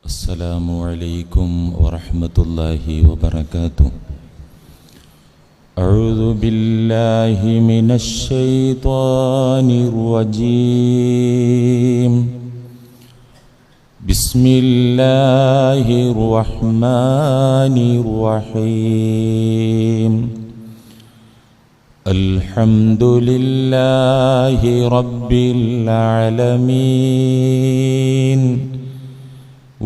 السلام عليكم ورحمة الله وبركاته. أعوذ بالله من الشيطان الرجيم. بسم الله الرحمن الرحيم. الحمد لله رب العالمين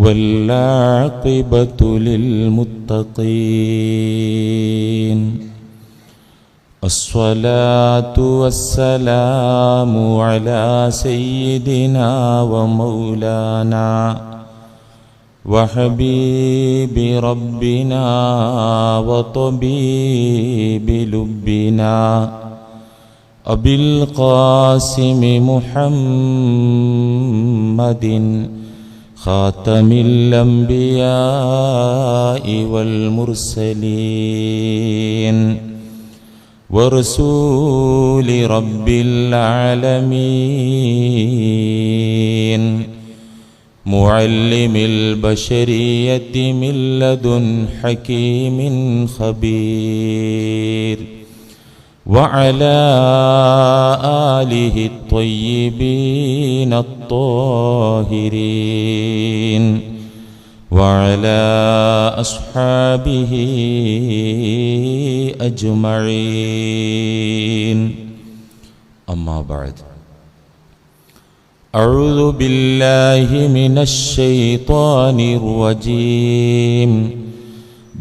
والعاقبة للمتقين. الصلاة والسلام على سيدنا ومولانا وحبيب ربنا وطبيب لبنا أبي القاسم محمد خاتم الأنبياء والمرسلين ورسول رب العالمين معلم البشرية من لدن حكيم خبير وعلى آله الطيبين الطاهرين وعلى أصحابه أجمعين. أما بعد، أعوذ بالله من الشيطان الرجيم.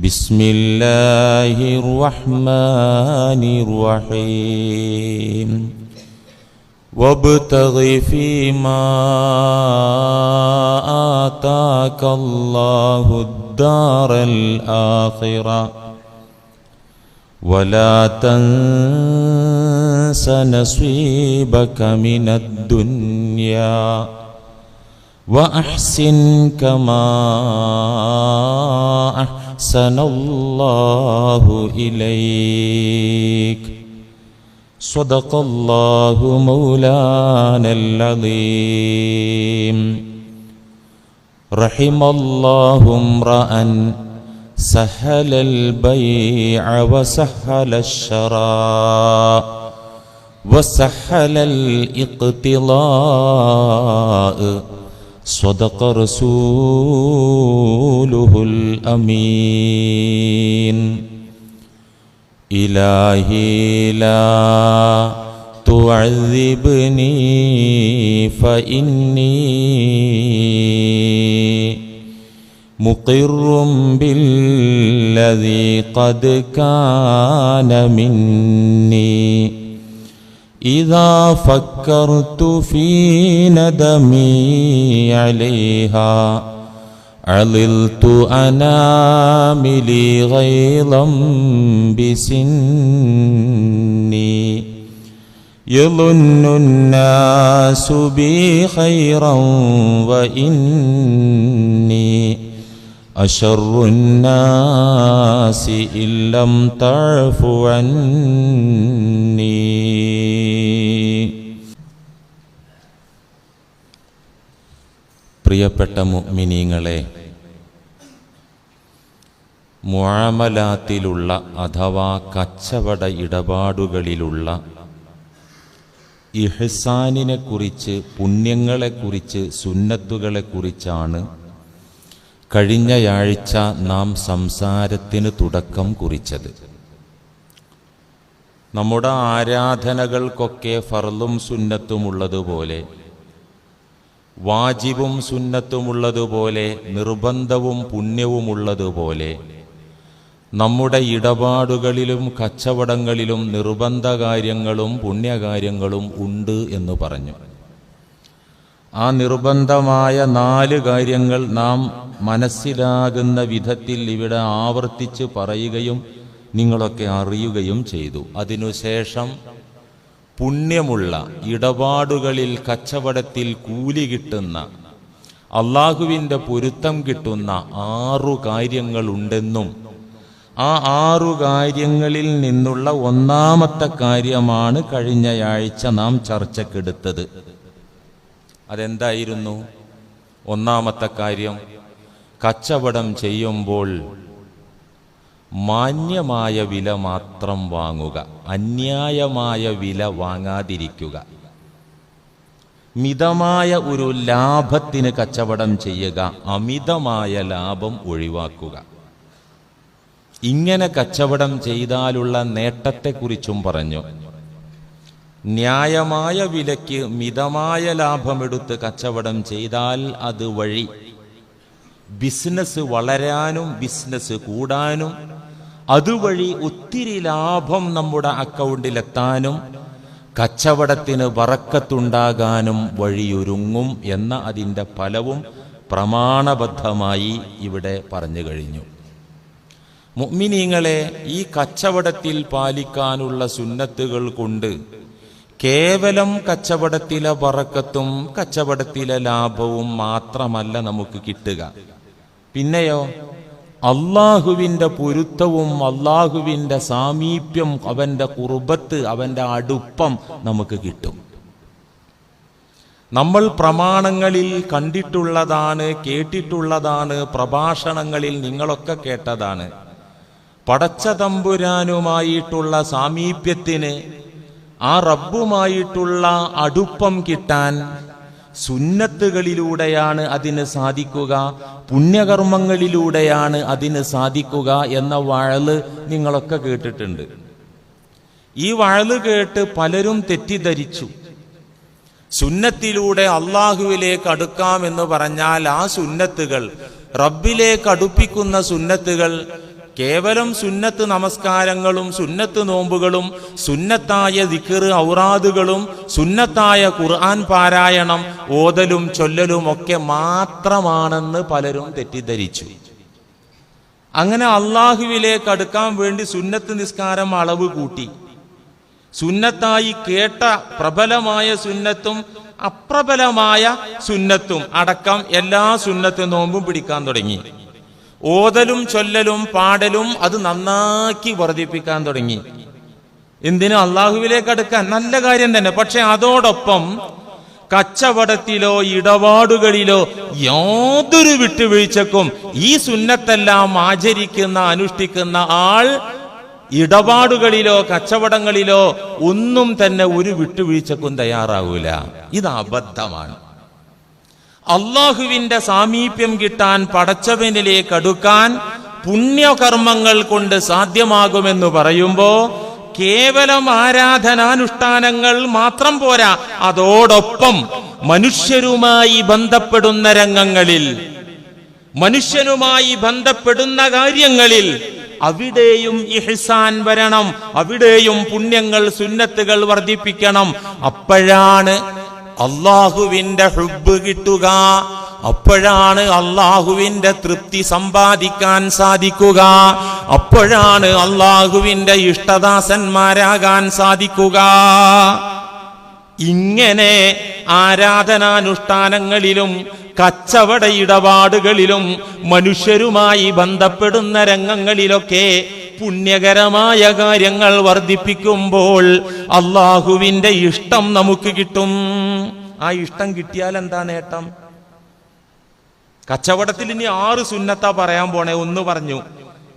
بسم الله الرحمن الرحيم. وابتغ فيما آتاك الله الدار الآخرة ولا تنس نصيبك من الدنيا وأحسن كما أحسن الله إليك. صدق الله مولانا العظيم. رحم الله امرأ سهل البيع وسهل الشراء وسهل الاقتضاء. صدق رسوله الأمين. إلهي لا تعذبني فإني مقر بالذي قد كان مني. إذا فكرت في ندمي عليها عللت أناملي غيظا بسني. يظن الناس بي خيرا وإني أشر الناس إن لم تعف عني. പ്രിയപ്പെട്ട മുഅ്മിനീങ്ങളെ, മുആമലാത്തിലുള്ള അഥവാ കച്ചവട ഇടപാടുകളിലുള്ള ഇഹ്സാനിനെക്കുറിച്ച്, പുണ്യങ്ങളെക്കുറിച്ച്, സുന്നത്തുകളെക്കുറിച്ചാണ് കഴിഞ്ഞയാഴ്ച നാം സംസാരത്തിന് തുടക്കം കുറിച്ചത്. നമ്മുടെ ആരാധനകൾക്കൊക്കെ ഫർളും സുന്നത്തുമുള്ളതുപോലെ, വാജിബും സുന്നത്തുമുള്ളതുപോലെ, നിർബന്ധവും പുണ്യവുമുള്ളതുപോലെ നമ്മുടെ ഇടപാടുകളിലും കച്ചവടങ്ങളിലും നിർബന്ധ കാര്യങ്ങളും പുണ്യകാര്യങ്ങളും ഉണ്ട് എന്ന് പറഞ്ഞു. ആ നിർബന്ധമായ 4 കാര്യങ്ങൾ നാം മനസ്സിലാകുന്ന വിധത്തിൽ ഇവിടെ ആവർത്തിച്ച് പറയുകയും നിങ്ങളൊക്കെ അറിയുകയും ചെയ്തു. അതിനുശേഷം പുണ്യമുള്ള ഇടപാടുകളിൽ, കച്ചവടത്തിൽ കൂലി കിട്ടുന്ന, അള്ളാഹുവിൻ്റെ പൊരുത്തം കിട്ടുന്ന 6 കാര്യങ്ങളുണ്ടെന്നും ആ 6 കാര്യങ്ങളിൽ നിന്നുള്ള ഒന്നാമത്തെ കാര്യമാണ് കഴിഞ്ഞയാഴ്ച നാം ചർച്ചക്കെടുത്തത്. അതെന്തായിരുന്നു ഒന്നാമത്തെ കാര്യം? കച്ചവടം ചെയ്യുമ്പോൾ മാന്യമായ വില മാത്രം വാങ്ങുക, അന്യായമായ വില വാങ്ങാതിരിക്കുക. മിതമായ ഒരു ലാഭത്തിന് കച്ചവടം ചെയ്യുക, അമിതമായ ലാഭം ഒഴിവാക്കുക. ഇങ്ങനെ കച്ചവടം ചെയ്താലുള്ള നേട്ടത്തെക്കുറിച്ചും പറഞ്ഞു. ന്യായമായ വിലയ്ക്ക് മിതമായ ലാഭമെടുത്ത് കച്ചവടം ചെയ്താൽ അതുവഴി ബിസിനസ് വളരാനും ബിസിനസ് കൂടാനും അതുവഴി ഒത്തിരി ലാഭം നമ്മുടെ അക്കൗണ്ടിലെത്താനും കച്ചവടത്തിന് ബറക്കത്തുണ്ടാകാനും വഴിയൊരുങ്ങും എന്ന അതിൻ്റെ ഫലവും പ്രമാണബദ്ധമായി ഇവിടെ പറഞ്ഞു കഴിഞ്ഞു. മുഅ്മിനീങ്ങളെ, ഈ കച്ചവടത്തിൽ പാലിക്കാനുള്ള സുന്നത്തുകൾ കൊണ്ട് കേവലം കച്ചവടത്തിലെ ബറക്കത്തും കച്ചവടത്തിലെ ലാഭവും മാത്രമല്ല നമുക്ക് കിട്ടുക. പിന്നെയോ അള്ളാഹുവിൻ്റെ പൊരുത്തവും അള്ളാഹുവിൻ്റെ സാമീപ്യം, അവൻ്റെ ഖുർബത്ത്, അവൻ്റെ അടുപ്പം നമുക്ക് കിട്ടും. നമ്മൾ പ്രമാണങ്ങളിൽ കണ്ടിട്ടുള്ളതാണ്, കേട്ടിട്ടുള്ളതാണ്, പ്രഭാഷണങ്ങളിൽ നിങ്ങളൊക്കെ കേട്ടതാണ്. പടച്ച തമ്പുരാനുമായിട്ടുള്ള സാമീപ്യത്തിന്, ആ റബ്ബുമായിട്ടുള്ള അടുപ്പം കിട്ടാൻ സുന്നത്തുകളിലൂടെയാണ് അതിന് സാധിക്കുക, പുണ്യകർമ്മങ്ങളിലൂടെയാണ് അതിന് സാധിക്കുക എന്ന വഅള് നിങ്ങളൊക്കെ കേട്ടിട്ടുണ്ട്. ഈ വഅള് കേട്ട് പലരും തെറ്റിദ്ധരിച്ചു. സുന്നത്തിലൂടെ അള്ളാഹുവിലേക്ക് അടുക്കാമെന്ന് പറഞ്ഞാൽ ആ സുന്നത്തുകൾ, റബ്ബിലേക്ക് അടുപ്പിക്കുന്ന സുന്നത്തുകൾ കേവലം സുന്നത്ത് നമസ്കാരങ്ങളും സുന്നത്ത് നോമ്പുകളും സുന്നത്തായ ദിക്ർ ഔറാദുകളും സുന്നത്തായ ഖുർആൻ പാരായണം ഓതലും ചൊല്ലലും ഒക്കെ മാത്രമാണെന്ന് പലരും തെറ്റിദ്ധരിച്ചു. അങ്ങനെ അള്ളാഹുവിലേക്ക് അടുക്കാൻ വേണ്ടി സുന്നത്ത് നിസ്കാരം അളവ് കൂട്ടി. സുന്നത്തായി കേട്ട പ്രബലമായ സുന്നത്തും അപ്രബലമായ സുന്നത്തും അടക്കം എല്ലാ സുന്നത്ത് നോമ്പും പിടിക്കാൻ തുടങ്ങി. ഓതലും ചൊല്ലലും പാടലും അത് നന്നാക്കി വർദ്ധിപ്പിക്കാൻ തുടങ്ങി. എന്തിനു? അള്ളാഹുവിലേക്ക് അടുക്കാൻ. നല്ല കാര്യം തന്നെ. പക്ഷെ അതോടൊപ്പം കച്ചവടത്തിലോ ഇടപാടുകളിലോ യാതൊരു വിട്ടുവീഴ്ചക്കും ഈ സുന്നത്തെല്ലാം ആചരിക്കുന്ന അനുഷ്ഠിക്കുന്ന ആൾ ഇടപാടുകളിലോ കച്ചവടങ്ങളിലോ ഒന്നും തന്നെ ഒരു വിട്ടുവീഴ്ചക്കും തയ്യാറാവൂല. ഇത് അബദ്ധമാണ്. അള്ളാഹുവിന്റെ സാമീപ്യം കിട്ടാൻ, പടച്ചവനിലേക്ക് അടുക്കാൻ പുണ്യകർമ്മങ്ങൾ കൊണ്ട് സാധ്യമാകുമെന്ന് പറയുമ്പോ കേവലം ആരാധനാനുഷ്ഠാനങ്ങൾ മാത്രം പോരാ, അതോടൊപ്പം മനുഷ്യരുമായി ബന്ധപ്പെടുന്ന രംഗങ്ങളിൽ, മനുഷ്യനുമായി ബന്ധപ്പെടുന്ന കാര്യങ്ങളിൽ അവിടെയും ഇഹ്സാൻ വരണം, അവിടെയും പുണ്യങ്ങൾ സുന്നത്തുകൾ വർദ്ധിപ്പിക്കണം. അപ്പോഴാണ് അള്ളാഹുവിന്റെ ഹുബ്ബ് കിട്ടുക, അപ്പോഴാണ് അള്ളാഹുവിന്റെ തൃപ്തി സമ്പാദിക്കാൻ സാധിക്കുക, അപ്പോഴാണ് അള്ളാഹുവിന്റെ ഇഷ്ടദാസന്മാരാകാൻ സാധിക്കുക. ഇങ്ങനെ ആരാധനാനുഷ്ഠാനങ്ങളിലും കച്ചവട ഇടപാടുകളിലും മനുഷ്യരുമായി ബന്ധപ്പെടുന്ന രംഗങ്ങളിലൊക്കെ പുണ്യകരമായ കാര്യങ്ങൾ വർദ്ധിപ്പിക്കുമ്പോൾ അള്ളാഹുവിന്റെ ഇഷ്ടം നമുക്ക് കിട്ടും. ആ ഇഷ്ടം കിട്ടിയാൽ എന്താ നേട്ടം? കച്ചവടത്തിൽ ഇനി 6 സുന്നത്താ പറയാൻ പോണേ, 1 പറഞ്ഞു.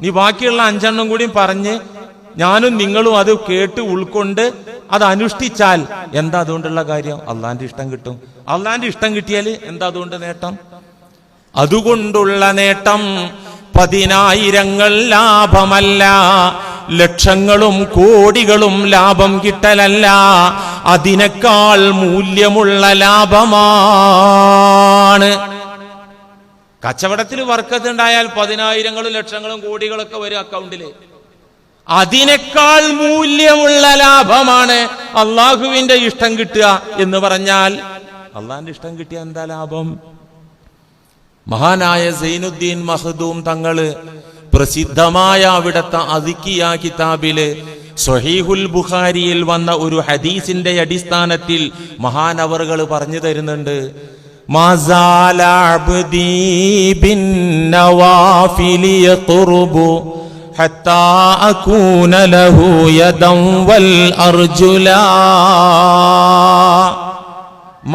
നീ ബാക്കിയുള്ള 5 കൂടി പറഞ്ഞ് ഞാനും നിങ്ങളും അത് കേട്ട് ഉൾക്കൊണ്ട് അത് അനുഷ്ഠിച്ചാൽ എന്താ അതുകൊണ്ടുള്ള കാര്യം? അള്ളാന്റെ ഇഷ്ടം കിട്ടും. അള്ളാന്റെ ഇഷ്ടം കിട്ടിയാൽ എന്താ അതുകൊണ്ട് നേട്ടം? അതുകൊണ്ടുള്ള നേട്ടം 10,000 ലാഭമല്ല, ലക്ഷങ്ങളും കോടികളും ലാഭം കിട്ടലല്ല, അതിനേക്കാൾ മൂല്യമുള്ള ലാഭമാണ്. കച്ചവടത്തിൽ വർക്കത്ത് ഉണ്ടായാൽ 10,000 ലക്ഷങ്ങളും കോടികളൊക്കെ വരും അക്കൗണ്ടില്. അതിനേക്കാൾ മൂല്യമുള്ള ലാഭമാണ് അള്ളാഹുവിന്റെ ഇഷ്ടം കിട്ടുക എന്ന് പറഞ്ഞാൽ. അള്ളാഹിന്റെ ഇഷ്ടം കിട്ടിയ എന്താ ലാഭം? മഹാനായ സൈനുദ്ദീൻ മഖ്ദൂം തങ്ങള് പ്രസിദ്ധമായ അവിടുത്തെ അദിക്കിയ കിതാബില് സ്വഹീഹുൽ ബുഖാരിയിൽ വന്ന ഒരു ഹദീസിന്റെ അടിസ്ഥാനത്തിൽ മഹാനവറുകൾ പറഞ്ഞു തരുന്നുണ്ട്. മസാല അബ്ദി ബിൻ നവാഫിലി യഖ്റുബു ഹത്താ അകൂന ലഹു യദൻ വൽ അർജുലാ.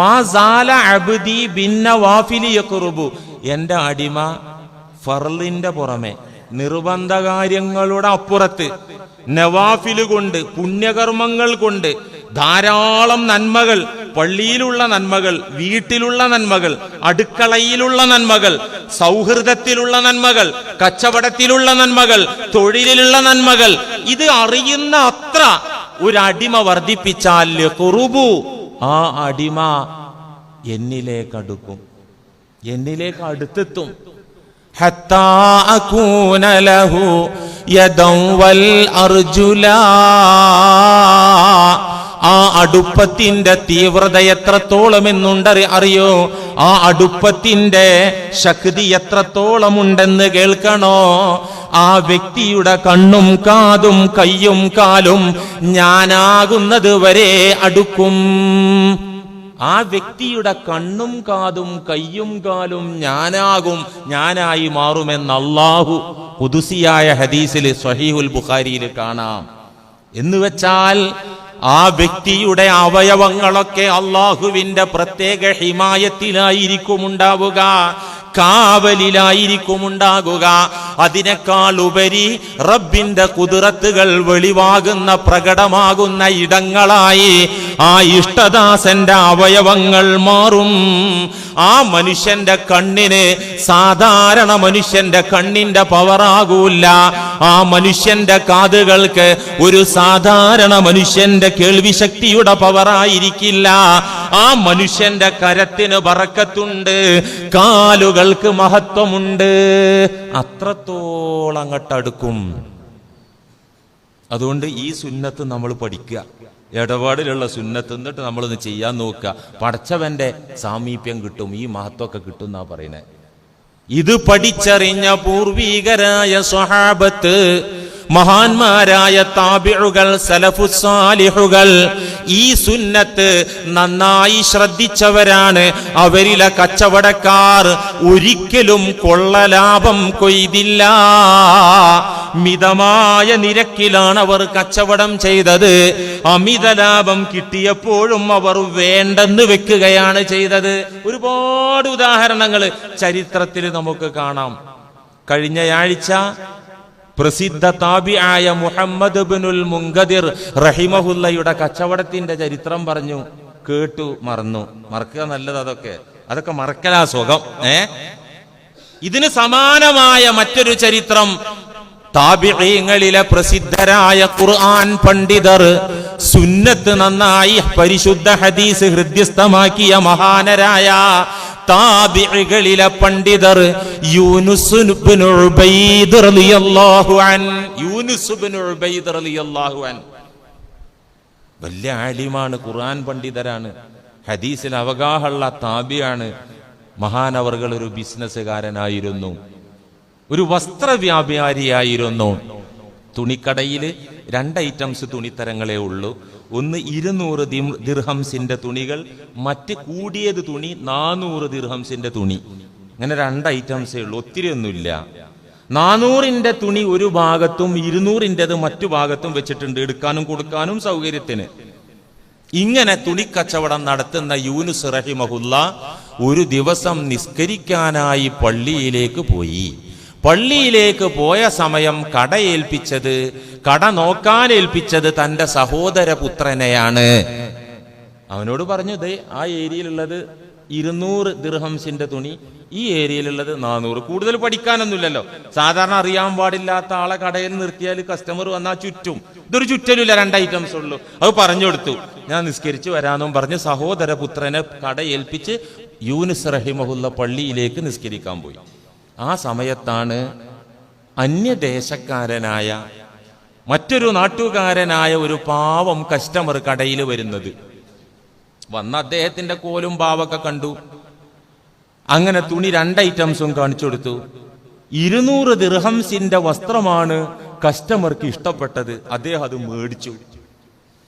മസാല അബ്ദി ബിൻ നവാഫിലി യഖ്റുബു, എന്റെ അടിമ ഫർളിന്റെ പുറമെ നിർബന്ധ കാര്യങ്ങളുടെ അപ്പുറത്ത് നവാഫില് കൊണ്ട് പുണ്യകർമ്മങ്ങൾ കൊണ്ട് ധാരാളം നന്മകൾ, പള്ളിയിലുള്ള നന്മകൾ, വീട്ടിലുള്ള നന്മകൾ, അടുക്കളയിലുള്ള നന്മകൾ, സൗഹൃദത്തിലുള്ള നന്മകൾ, കച്ചവടത്തിലുള്ള നന്മകൾ, തൊഴിലിലുള്ള നന്മകൾ, ഇത് അറിയുന്ന അത്ര ഒരടിമ വർദ്ധിപ്പിച്ചാൽ ഖുറുബു, ആ അടിമ എന്നിലേക്ക് അടുക്കും, എന്നിലേക്ക് അടുത്തെത്തും. ഹത്താ അകൂന ലഹു യദൻ വൽ അർജുലാ. ആ അടുപ്പത്തിന്റെ തീവ്രത എത്രത്തോളം അറിയോ? ആ അടുപ്പത്തിന്റെ ശക്തി എത്രത്തോളം ഉണ്ടെന്ന് കേൾക്കണോ? ആ വ്യക്തിയുടെ കണ്ണും കാതും കയ്യും കാലും ഞാനാകുന്നത് വരെ അടുക്കും. ആ വ്യക്തിയുടെ കണ്ണും കാതും കയ്യും കാലും ഞാനായി മാറുമെന്ന് അല്ലാഹു ഖുദ്സിയായ ഹദീസിൽ സ്വഹീഹുൽ ബുഖാരിയിൽ കാണാം. എന്നുവെച്ചാൽ ആ വ്യക്തിയുടെ അവയവങ്ങളൊക്കെ അല്ലാഹുവിന്റെ പ്രത്യേക ഹിമായത്തിലായിരിക്കും ഉണ്ടാവുക, കാവലിലായിരിക്കും ഉണ്ടാകുക. അതിനേക്കാൾ ഉപരി റബ്ബിന്റെ ഖുദ്റത്തുകൾ വെളിവാകുന്ന പ്രകടമാകുന്ന ഇടങ്ങളായി ആ ഇഷ്ടദാസന്റെ അവയവങ്ങൾ മാറും. ആ മനുഷ്യന്റെ കണ്ണിന് സാധാരണ മനുഷ്യന്റെ കണ്ണിന്റെ പവറാകൂല. ആ മനുഷ്യന്റെ കാതുകൾക്ക് ഒരു സാധാരണ മനുഷ്യന്റെ കേൾവിശക്തിയുടെ പവറായിരിക്കില്ല. ആ മനുഷ്യന്റെ കരത്തിന് ബറക്കത്തുണ്ട്, കാലുകൾക്ക് മഹത്വമുണ്ട്. അത്രത്തോളം അങ്ങോട്ടടുക്കും. അതുകൊണ്ട് ഈ സുന്നത്ത് നമ്മൾ പഠിക്കുക, ഇടപാടിലുള്ള സുന്നത്ത്. എന്നിട്ട് നമ്മളൊന്ന് ചെയ്യാൻ നോക്കുക. പടച്ചവന്റെ സാമീപ്യം കിട്ടും, ഈ മഹത്വമൊക്കെ കിട്ടും എന്നാ പറയുന്നത്. ഇത് പഠിച്ചറിഞ്ഞ പൂർവീകരായ സ്വഹാബത്ത്, മഹാന്മാരായ താബിഉകൾ, സലഫുസ്സാലിഹുകൾ ഈ സുന്നത്ത് നന്നായി ശ്രദ്ധിച്ചവരാണ്. അവരിലെ കച്ചവടക്കാർ ഒരിക്കലും കൊള്ളലാഭം കൊയ്തില്ല. മിതമായ നിരക്കിലാണ് അവർ കച്ചവടം ചെയ്തത്. അമിത ലാഭം കിട്ടിയപ്പോഴും അവർ വേണ്ടെന്ന് വെക്കുകയാണ് ചെയ്തത്. ഒരുപാട് ഉദാഹരണങ്ങൾ ചരിത്രത്തിൽ നമുക്ക് കാണാം. കഴിഞ്ഞയാഴ്ച പ്രസിദ്ധ താബിആയ മുഹമ്മദ് ഇബ്നുൽ മുൻകദിർ റഹിമഹുല്ലയുടെ കച്ചവടത്തിന്റെ ചരിത്രം പറഞ്ഞു. കേട്ടു, മറക്കുക നല്ലത്. അതൊക്കെ മറക്കലാ സുഖം. ഇതിന് സമാനമായ മറ്റൊരു ചരിത്രം താബിഈങ്ങളിലെ പ്രസിദ്ധരായ ഖുർആൻ പണ്ഡിതർ, സുന്നത്ത് നന്നായി പരിശുദ്ധ ഹദീസ് ഹൃദ്യസ്ഥമാക്കിയ മഹാനരായ താബിഈകളിലെ പണ്ഡിതർ യൂനുസ് ഇബ്നു ഉബൈദ് റളിയല്ലാഹു അൻഹു വലിയ ആലിമാണ്, ഖുർആൻ പണ്ഡിതരാണ്, ഹദീസിൽ അവഗാഹമുള്ള താബിയാണ്. മഹാനവർകൾ ഒരു ബിസിനസ്സുകാരനായിരുന്നു, ഒരു വസ്ത്രവ്യാപാരിയായിരുന്നു. തുണിക്കടയിൽ 2 ഐറ്റംസ് തുണിത്തരങ്ങളേ ഉള്ളൂ. ഒന്ന് 200 ദിർഹംസിന്റെ തുണികൾ, മറ്റ് കൂടിയത് തുണി 400 ദിർഹംസിന്റെ തുണി. അങ്ങനെ 2 ഐറ്റംസേ ഉള്ളൂ, ഒത്തിരി ഒന്നുമില്ല. 400ന്റെ തുണി ഒരു ഭാഗത്തും 200ൻ്റെത് മറ്റു ഭാഗത്തും വെച്ചിട്ടുണ്ട്, എടുക്കാനും കൊടുക്കാനും സൗകര്യത്തിന്. ഇങ്ങനെ തുണിക്കച്ചവടം നടത്തുന്ന യൂനുസ് റഹിമഹുല്ല ഒരു ദിവസം നിസ്കരിക്കാനായി പള്ളിയിലേക്ക് പോയി. പള്ളിയിലേക്ക് പോയ സമയം കട നോക്കാനേൽപ്പിച്ചത് തന്റെ സഹോദര പുത്രനെയാണ്. അവനോട് പറഞ്ഞു, ദേ ആ ഏരിയയിലുള്ളത് 200 ദിർഹംസിന്റെ തുണി, ഈ ഏരിയയിലുള്ളത് 400. കൂടുതൽ പഠിക്കാനൊന്നുമില്ലല്ലോ. സാധാരണ അറിയാൻ പാടില്ലാത്ത ആളെ കടയിൽ നിർത്തിയാൽ കസ്റ്റമർ വന്നാൽ ചുറ്റും. ഇതൊരു ചുറ്റലുമില്ല, 2 ഐറ്റംസ് ഉള്ളൂ. അത് പറഞ്ഞു കൊടുത്തു. ഞാൻ നിസ്കരിച്ചു വരാമെന്നും പറഞ്ഞ് സഹോദര പുത്രനെ കട ഏൽപ്പിച്ച് യൂനുസ് റഹിമഹുല്ല പള്ളിയിലേക്ക് നിസ്കരിക്കാൻ പോയി. ആ സമയത്താണ് അന്യദേശക്കാരനായ മറ്റൊരു നാട്ടുകാരനായ ഒരു പാവം കസ്റ്റമർ കടയിൽ വരുന്നത്. വന്ന അദ്ദേഹത്തിന്റെ കോലും പാവൊക്കെ കണ്ടു. അങ്ങനെ തുണി 2 ഐറ്റംസും കാണിച്ചു കൊടുത്തു. 200 ദിർഹംസിന്റെ വസ്ത്രമാണ് കസ്റ്റമർക്ക് ഇഷ്ടപ്പെട്ടത്. അദ്ദേഹം അത് മേടിച്ചു.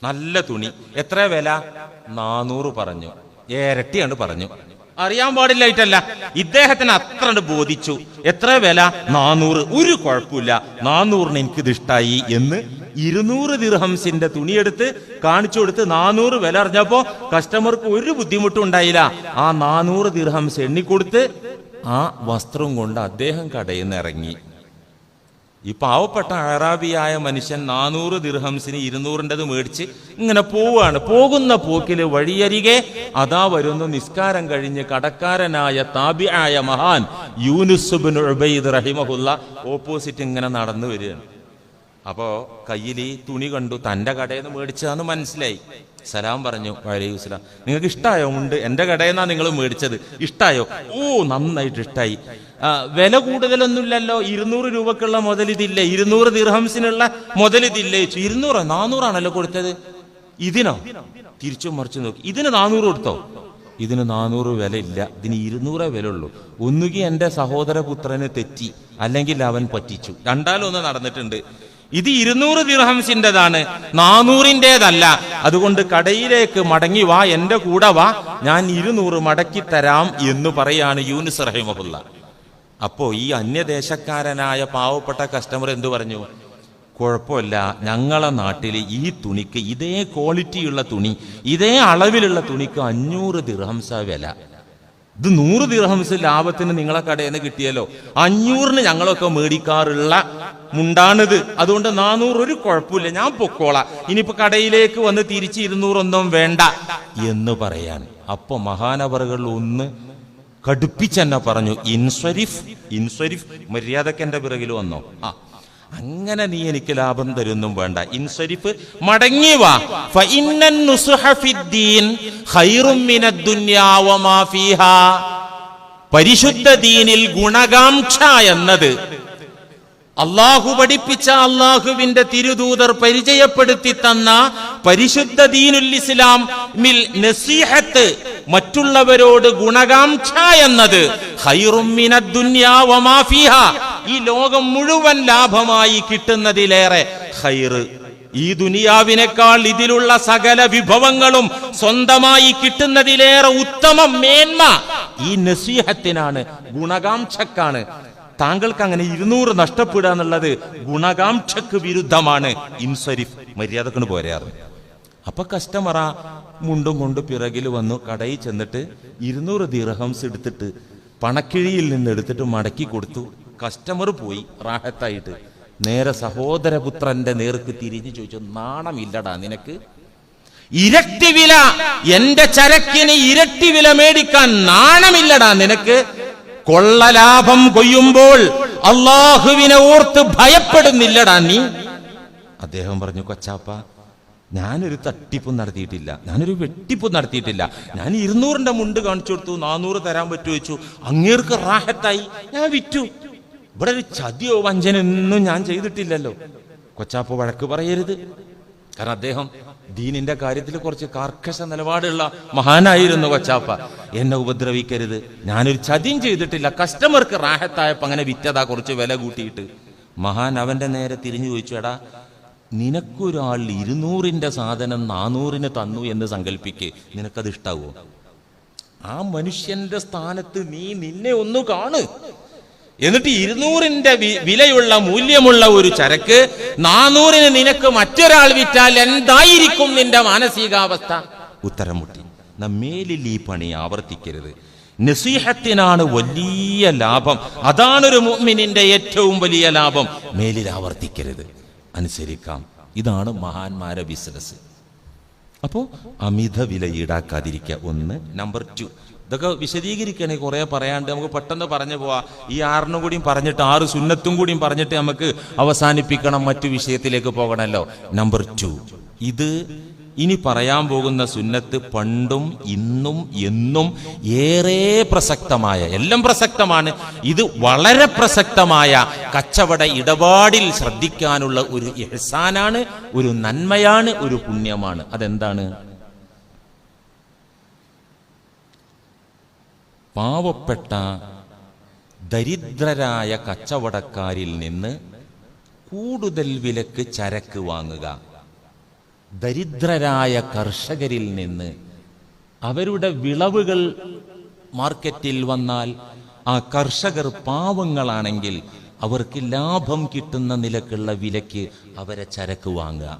നല്ല തുണി. എത്ര വില? 400 പറഞ്ഞു. ഇരട്ടിയാണ് പറഞ്ഞു. അറിയാൻ പാടില്ലായിട്ടല്ല, ഇദ്ദേഹത്തിന് അത്ര ബോധിച്ചു. എത്ര വില? 400. ഒരു കുഴപ്പമില്ല, 400-ന് എനിക്കിത് ഇഷ്ടായി എന്ന് 200 ദിർഹംസിന്റെ തുണിയെടുത്ത് കാണിച്ചു കൊടുത്ത് 400 വില അറിഞ്ഞപ്പോ കസ്റ്റമർക്ക് ഒരു ബുദ്ധിമുട്ടും ഉണ്ടായില്ല. ആ 400 ദിർഹംസ് എണ്ണിക്കൊടുത്ത് ആ വസ്ത്രം കൊണ്ട് അദ്ദേഹം കടയിൽ നിന്ന് ഇറങ്ങി. ഈ പാവപ്പെട്ട അറാബിയായ മനുഷ്യൻ 400 ദിർഹംസിന് 200-ൻ്റെത് മേടിച്ച് ഇങ്ങനെ പോവുകയാണ്. പോകുന്ന പോക്കില് വഴിയരികെ അതാ വരുന്നു നിസ്കാരം കഴിഞ്ഞ് കടക്കാരനായ താബിആയ മഹാൻ യൂനുസ് ഇബ്നു ഉബൈദ് റഹിമഹുല്ല ഓപ്പോസിറ്റ് ഇങ്ങനെ നടന്നു വരികയാണ്. അപ്പോ കയ്യിൽ ഈ തുണി കണ്ടു, തന്റെ കടയിൽ നിന്ന് മേടിച്ചതാന്ന് മനസ്സിലായി. സലാം പറഞ്ഞു. വലൈക്കും സലാം. നിങ്ങൾക്ക് ഇഷ്ടായോ? ഉണ്ട്, എന്റെ കടയിൽ നിന്നാ നിങ്ങൾ മേടിച്ചത്. ഇഷ്ടായോ? ഓ, നന്നായിട്ട് ഇഷ്ടായി. വില കൂടുതലൊന്നുമില്ലല്ലോ, 200 രൂപക്കുള്ള മുതൽ ഇതില്ലേ, 200 ദിർഹംസിനുള്ള മുതൽ ഇതില്ലേ? 200 400 ആണല്ലോ കൊടുത്തത്. ഇതിനോ? തിരിച്ചും മറിച്ചു നോക്കി. ഇതിന് 400 കൊടുത്തോ? ഇതിന് 400 വില ഇല്ല, ഇതിന് 200 വില ഉള്ളൂ. ഒന്നുകിൽ എന്റെ സഹോദരപുത്രന് തെറ്റി, അല്ലെങ്കിൽ അവൻ പറ്റിച്ചു. രണ്ടാലൊന്ന് നടന്നിട്ടുണ്ട്. ഇത് 200 ദിർഹംസിൻ്റെതാണ്, 400-ൻ്റെതല്ല. അതുകൊണ്ട് കടയിലേക്ക് മടങ്ങി വാ, എന്റെ കൂടെ വാ, ഞാൻ 200 മടക്കി തരാം എന്ന് പറയാണ് യൂനുസ് റഹിമഹുല്ല. അപ്പോ ഈ അന്യദേശക്കാരനായ പാവപ്പെട്ട കസ്റ്റമർ എന്തു പറഞ്ഞു? കുഴപ്പമില്ല, ഞങ്ങളെ നാട്ടിൽ ഈ തുണിക്ക്, ഇതേ ക്വാളിറ്റിയുള്ള തുണി, ഇതേ അളവിലുള്ള തുണിക്ക് 500 ദിർഹംസാ വില. ഇത് 100 ദിർഹംസ് ലാഭത്തിന് നിങ്ങളെ കടയിൽ നിന്ന് കിട്ടിയല്ലോ. 500-ന് ഞങ്ങളൊക്കെ മേടിക്കാറുള്ള മുണ്ടാണിത്. അതുകൊണ്ട് 400 ഒരു കുഴപ്പമില്ല, ഞാൻ പൊക്കോളാം. ഇനിയിപ്പോ കടയിലേക്ക് വന്ന് തിരിച്ച് 200 ഒന്നും വേണ്ട എന്ന് പറയാൻ. അപ്പൊ മഹാനവറുകൾ ഒന്ന് കടുപ്പിച്ചെന്നെ പറഞ്ഞു, ഇൻസ്വരിഫ്, മര്യാദക്ക് എന്റെ പിറകിൽ വന്നോ. അങ്ങനെ നീ എനിക്ക് ലാഭം തരുന്നും വേണ്ട, ഇൻസരിഫ്, മടങ്ങി വാ. ഫഇന്നൻ നുസ്ഹ ഫിദ്ദീൻ ഖൈറും മിനദ് ദുനിയാ വമാ ഫീഹാ. പരിശുദ്ധ ദീനിൽ ഗുണകാംക്ഷ എന്നത് അള്ളാഹു പഠിപ്പിച്ച, അള്ളാഹുവിന്റെ തിരുദൂതർ പരിചയപ്പെടുത്തി തന്ന പരിശുദ്ധ ദീനുൽ ഇസ്ലാമിൽ നസീഹത്ത്, മറ്റുള്ളവരോട് ഗുണകാംക്ഷ എന്നത് ഖൈറും മിനദ് ദുനിയാ വമാ ഫീഹാ, ഈ ലോകം മുഴുവൻ ലാഭമായി കിട്ടുന്നതിലേറെ ഖൈറ്, ഈ ദുനിയാവിനേക്കാൾ ഇതിലുള്ള സകല വിഭവങ്ങളും സ്വന്തമായി കിട്ടുന്നതിലേറെ ഉത്തമം, മേന്മ ഈ നസീഹത്തിനാണ്, ഗുണകാംക്ഷക്കാണ്. താങ്കൾക്ക് അങ്ങനെ 200 നഷ്ടപ്പെടുക എന്നുള്ളത് ഗുണകാംക്ഷക്ക് വിരുദ്ധമാണ്. ഇൻസരിഫ്, മര്യാദക്കിന് പോരാറ്. അപ്പൊ കസ്റ്റമറാ മുണ്ടും കൊണ്ട് പിറകിൽ വന്നു. കടയിൽ ചെന്നിട്ട് 200 ദിർഹംസ് എടുത്തിട്ട് പണക്കിഴിയിൽ നിന്ന് എടുത്തിട്ട് മടക്കി കൊടുത്തു. കസ്റ്റമർ പോയി റാഹത്തായിട്ട്. നേരെ സഹോദരപുത്രന്റെ നേർക്ക് തിരിഞ്ഞു ചോദിച്ചു, നാണമില്ലടാ നിനക്ക്? ഇരട്ടി വില, എന്റെ ചരക്കിന് ഇരട്ടി വില മേടിക്കാൻ നാണമില്ലടാ നിനക്ക്? കൊള്ളലാഭം കൊയ്യുമ്പോൾ അള്ളാഹുവിനെ ഓർത്ത് ഭയപ്പെടുന്നില്ലടാ നീ? അദ്ദേഹം പറഞ്ഞു, കൊച്ചാപ്പ, ഞാനൊരു തട്ടിപ്പും നടത്തിയിട്ടില്ല, ഞാനൊരു വെട്ടിപ്പും നടത്തിയിട്ടില്ല. ഞാൻ 200-ന്റെ മുണ്ട് കാണിച്ചു കൊടുത്തു, 400 തരാൻ പറ്റുമോ ചോദിച്ചു. അങ്ങേർക്ക് റാഹത്തായി, ഞാൻ വിറ്റു. ഇവിടെ ഒരു ചതിയോ വഞ്ചനൊന്നും ഞാൻ ചെയ്തിട്ടില്ലല്ലോ. കൊച്ചാപ്പ വഴക്ക് പറയരുത്. കാരണം അദ്ദേഹം ദീനിന്റെ കാര്യത്തിൽ കുറച്ച് കർക്കശ നിലപാടുള്ള മഹാനായിരുന്നു കൊച്ചാപ്പ. എന്നെ ഉപദ്രവിക്കരുത്, ഞാനൊരു ചതിയും ചെയ്തിട്ടില്ല, കസ്റ്റമർക്ക് റാഹത്തായപ്പോ അങ്ങനെ വിറ്റതാ, കുറച്ച് വില കൂട്ടിയിട്ട്. മഹാൻ അവന്റെ നേരെ തിരിഞ്ഞു ചോദിച്ചു, എടാ, നിനക്കൊരാൾ 200-ന്റെ സാധനം 400-ന് തന്നു എന്ന് സങ്കല്പിക്ക്, നിനക്കത് ഇഷ്ടാവോ? ആ മനുഷ്യന്റെ സ്ഥാനത്ത് നീ നിന്നെ ഒന്ന് കാണ്. എന്നിട്ട് 200-ന്റെ വിലയുള്ള മൂല്യമുള്ള ഒരു ചരക്ക് 400-ന് നിനക്ക് മറ്റൊരാൾ വിറ്റാൽ എന്തായിരിക്കും നിന്റെ മാനസികാവസ്ഥ? ഉത്തരം മുട്ടി. മേലിൽ ഈ പണി ആവർത്തിക്കരുത്. നസീഹത്തിനാണ് വലിയ ലാഭം, അതാണൊരു മുഅ്മിനിന്റെ ഏറ്റവും വലിയ ലാഭം. മേലിൽ ആവർത്തിക്കരുത്, അനുസരിക്കാം. ഇതാണ് മഹാന്മാരെ ബിസിനസ്. അപ്പോ അമിത വില ഈടാക്കാതിരിക്കുക, ഒന്ന്. നമ്പർ 2, ഇതൊക്കെ വിശദീകരിക്കണേ, കുറെ പറയാണ്ട് നമുക്ക് പെട്ടെന്ന് പറഞ്ഞു പോവാ. ഈ 6 കൂടിയും പറഞ്ഞിട്ട് 6 സുന്നത്തും കൂടിയും പറഞ്ഞിട്ട് നമുക്ക് അവസാനിപ്പിക്കണം, മറ്റു വിഷയത്തിലേക്ക് പോകണമല്ലോ. നമ്പർ 2, ഇത് ഇനി പറയാൻ പോകുന്ന സുന്നത്ത് പണ്ടും ഇന്നും എന്നും ഏറെ പ്രസക്തമായ, എല്ലാം പ്രസക്തമാണ്, ഇത് വളരെ പ്രസക്തമായ കച്ചവട ഇടപാടിൽ ശ്രദ്ധിക്കാനുള്ള ഒരു ഇഹ്സാനാണ്, ഒരു നന്മയാണ്, ഒരു പുണ്യമാണ്. അതെന്താണ്? പാവപ്പെട്ട ദരിദ്രരായ കച്ചവടക്കാരിൽ നിന്ന് കൂടുതൽ വിലക്ക് ചരക്ക് വാങ്ങുക. ദരിദ്രരായ കർഷകരിൽ നിന്ന് അവരുടെ വിളവുകൾ മാർക്കറ്റിൽ വന്നാൽ ആ കർഷകർ പാവങ്ങളാണെങ്കിൽ അവർക്ക് ലാഭം കിട്ടുന്ന നിലക്കുള്ള വിലക്ക് അവരെ ചരക്ക് വാങ്ങുക.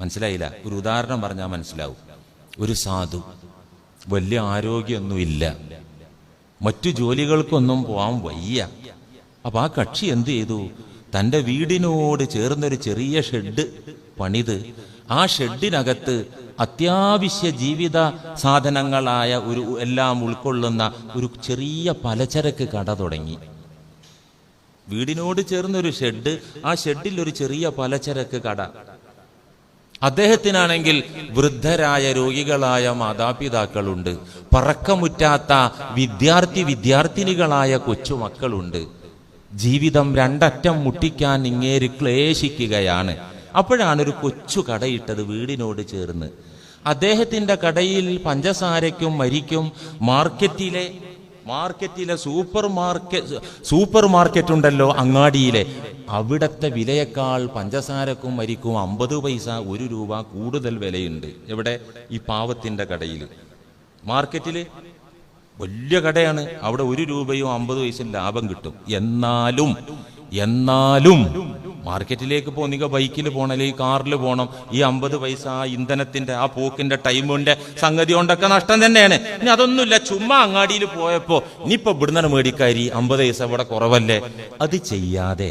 മനസ്സിലായില്ല? ഒരു ഉദാഹരണം പറഞ്ഞാൽ മനസ്സിലാവും. ഒരു സാധു, വലിയ ആരോഗ്യമൊന്നുമില്ല, മറ്റു ജോലികൾക്കൊന്നും പോവാൻ വയ്യ. അപ്പൊ ആ കക്ഷി എന്ത് ചെയ്തു? തൻ്റെ വീടിനോട് ചേർന്നൊരു ചെറിയ ഷെഡ് പണിത് ആ ഷെഡിനകത്ത് അത്യാവശ്യ ജീവിത സാധനങ്ങളായ ഒരു എല്ലാം ഉൾക്കൊള്ളുന്ന ഒരു ചെറിയ പലചരക്ക് കട തുടങ്ങി. വീടിനോട് ചേർന്നൊരു ഷെഡ്, ആ ഷെഡിൽ ഒരു ചെറിയ പലചരക്ക് കട. അദ്ദേഹത്തിനാണെങ്കിൽ വൃദ്ധരായ രോഗികളായ മാതാപിതാക്കളുണ്ട്, പറക്കമുറ്റാത്ത വിദ്യാർത്ഥിനികളായ കൊച്ചുമക്കളുണ്ട്. ജീവിതം രണ്ടറ്റം മുട്ടിക്കാൻ ഇങ്ങേര് ക്ലേശിക്കുകയാണ്. അപ്പോഴാണ് ഒരു കൊച്ചു കടയിട്ടത് വീടിനോട് ചേർന്ന്. അദ്ദേഹത്തിന്റെ കടയിൽ പഞ്ചസാരയ്ക്കും മരിക്കും മാർക്കറ്റിലെ സൂപ്പർ മാർക്കറ്റ് ഉണ്ടല്ലോ അങ്ങാടിയിലെ, അവിടത്തെ വിലയേക്കാൾ പഞ്ചസാരക്കും മരിക്കും 50 പൈസ 1 രൂപ കൂടുതൽ വിലയുണ്ട്. എവിടെ? ഈ പാവത്തിന്റെ കടയിൽ. മാർക്കറ്റില് വലിയ കടയാണ്, അവിടെ 1 രൂപയും 50 പൈസയും ലാഭം കിട്ടും. എന്നാലും മാർക്കറ്റിലേക്ക് പോന്നിക ബൈക്കിൽ പോകണം, അല്ലെങ്കിൽ കാറിൽ പോകണം. ഈ 50 പൈസ ആ ഇന്ധനത്തിന്റെ ആ പോക്കിന്റെ ടൈമിന്റെ സംഗതി കൊണ്ടൊക്കെ നഷ്ടം തന്നെയാണ്. ഇനി അതൊന്നുമില്ല, ചുമ്മാ അങ്ങാടിയിൽ പോയപ്പോ ഇനിയിപ്പോ ഇവിടുന്ന് മേടിക്കാരി 50 പൈസ ഇവിടെ കുറവല്ലേ, അത് ചെയ്യാതെ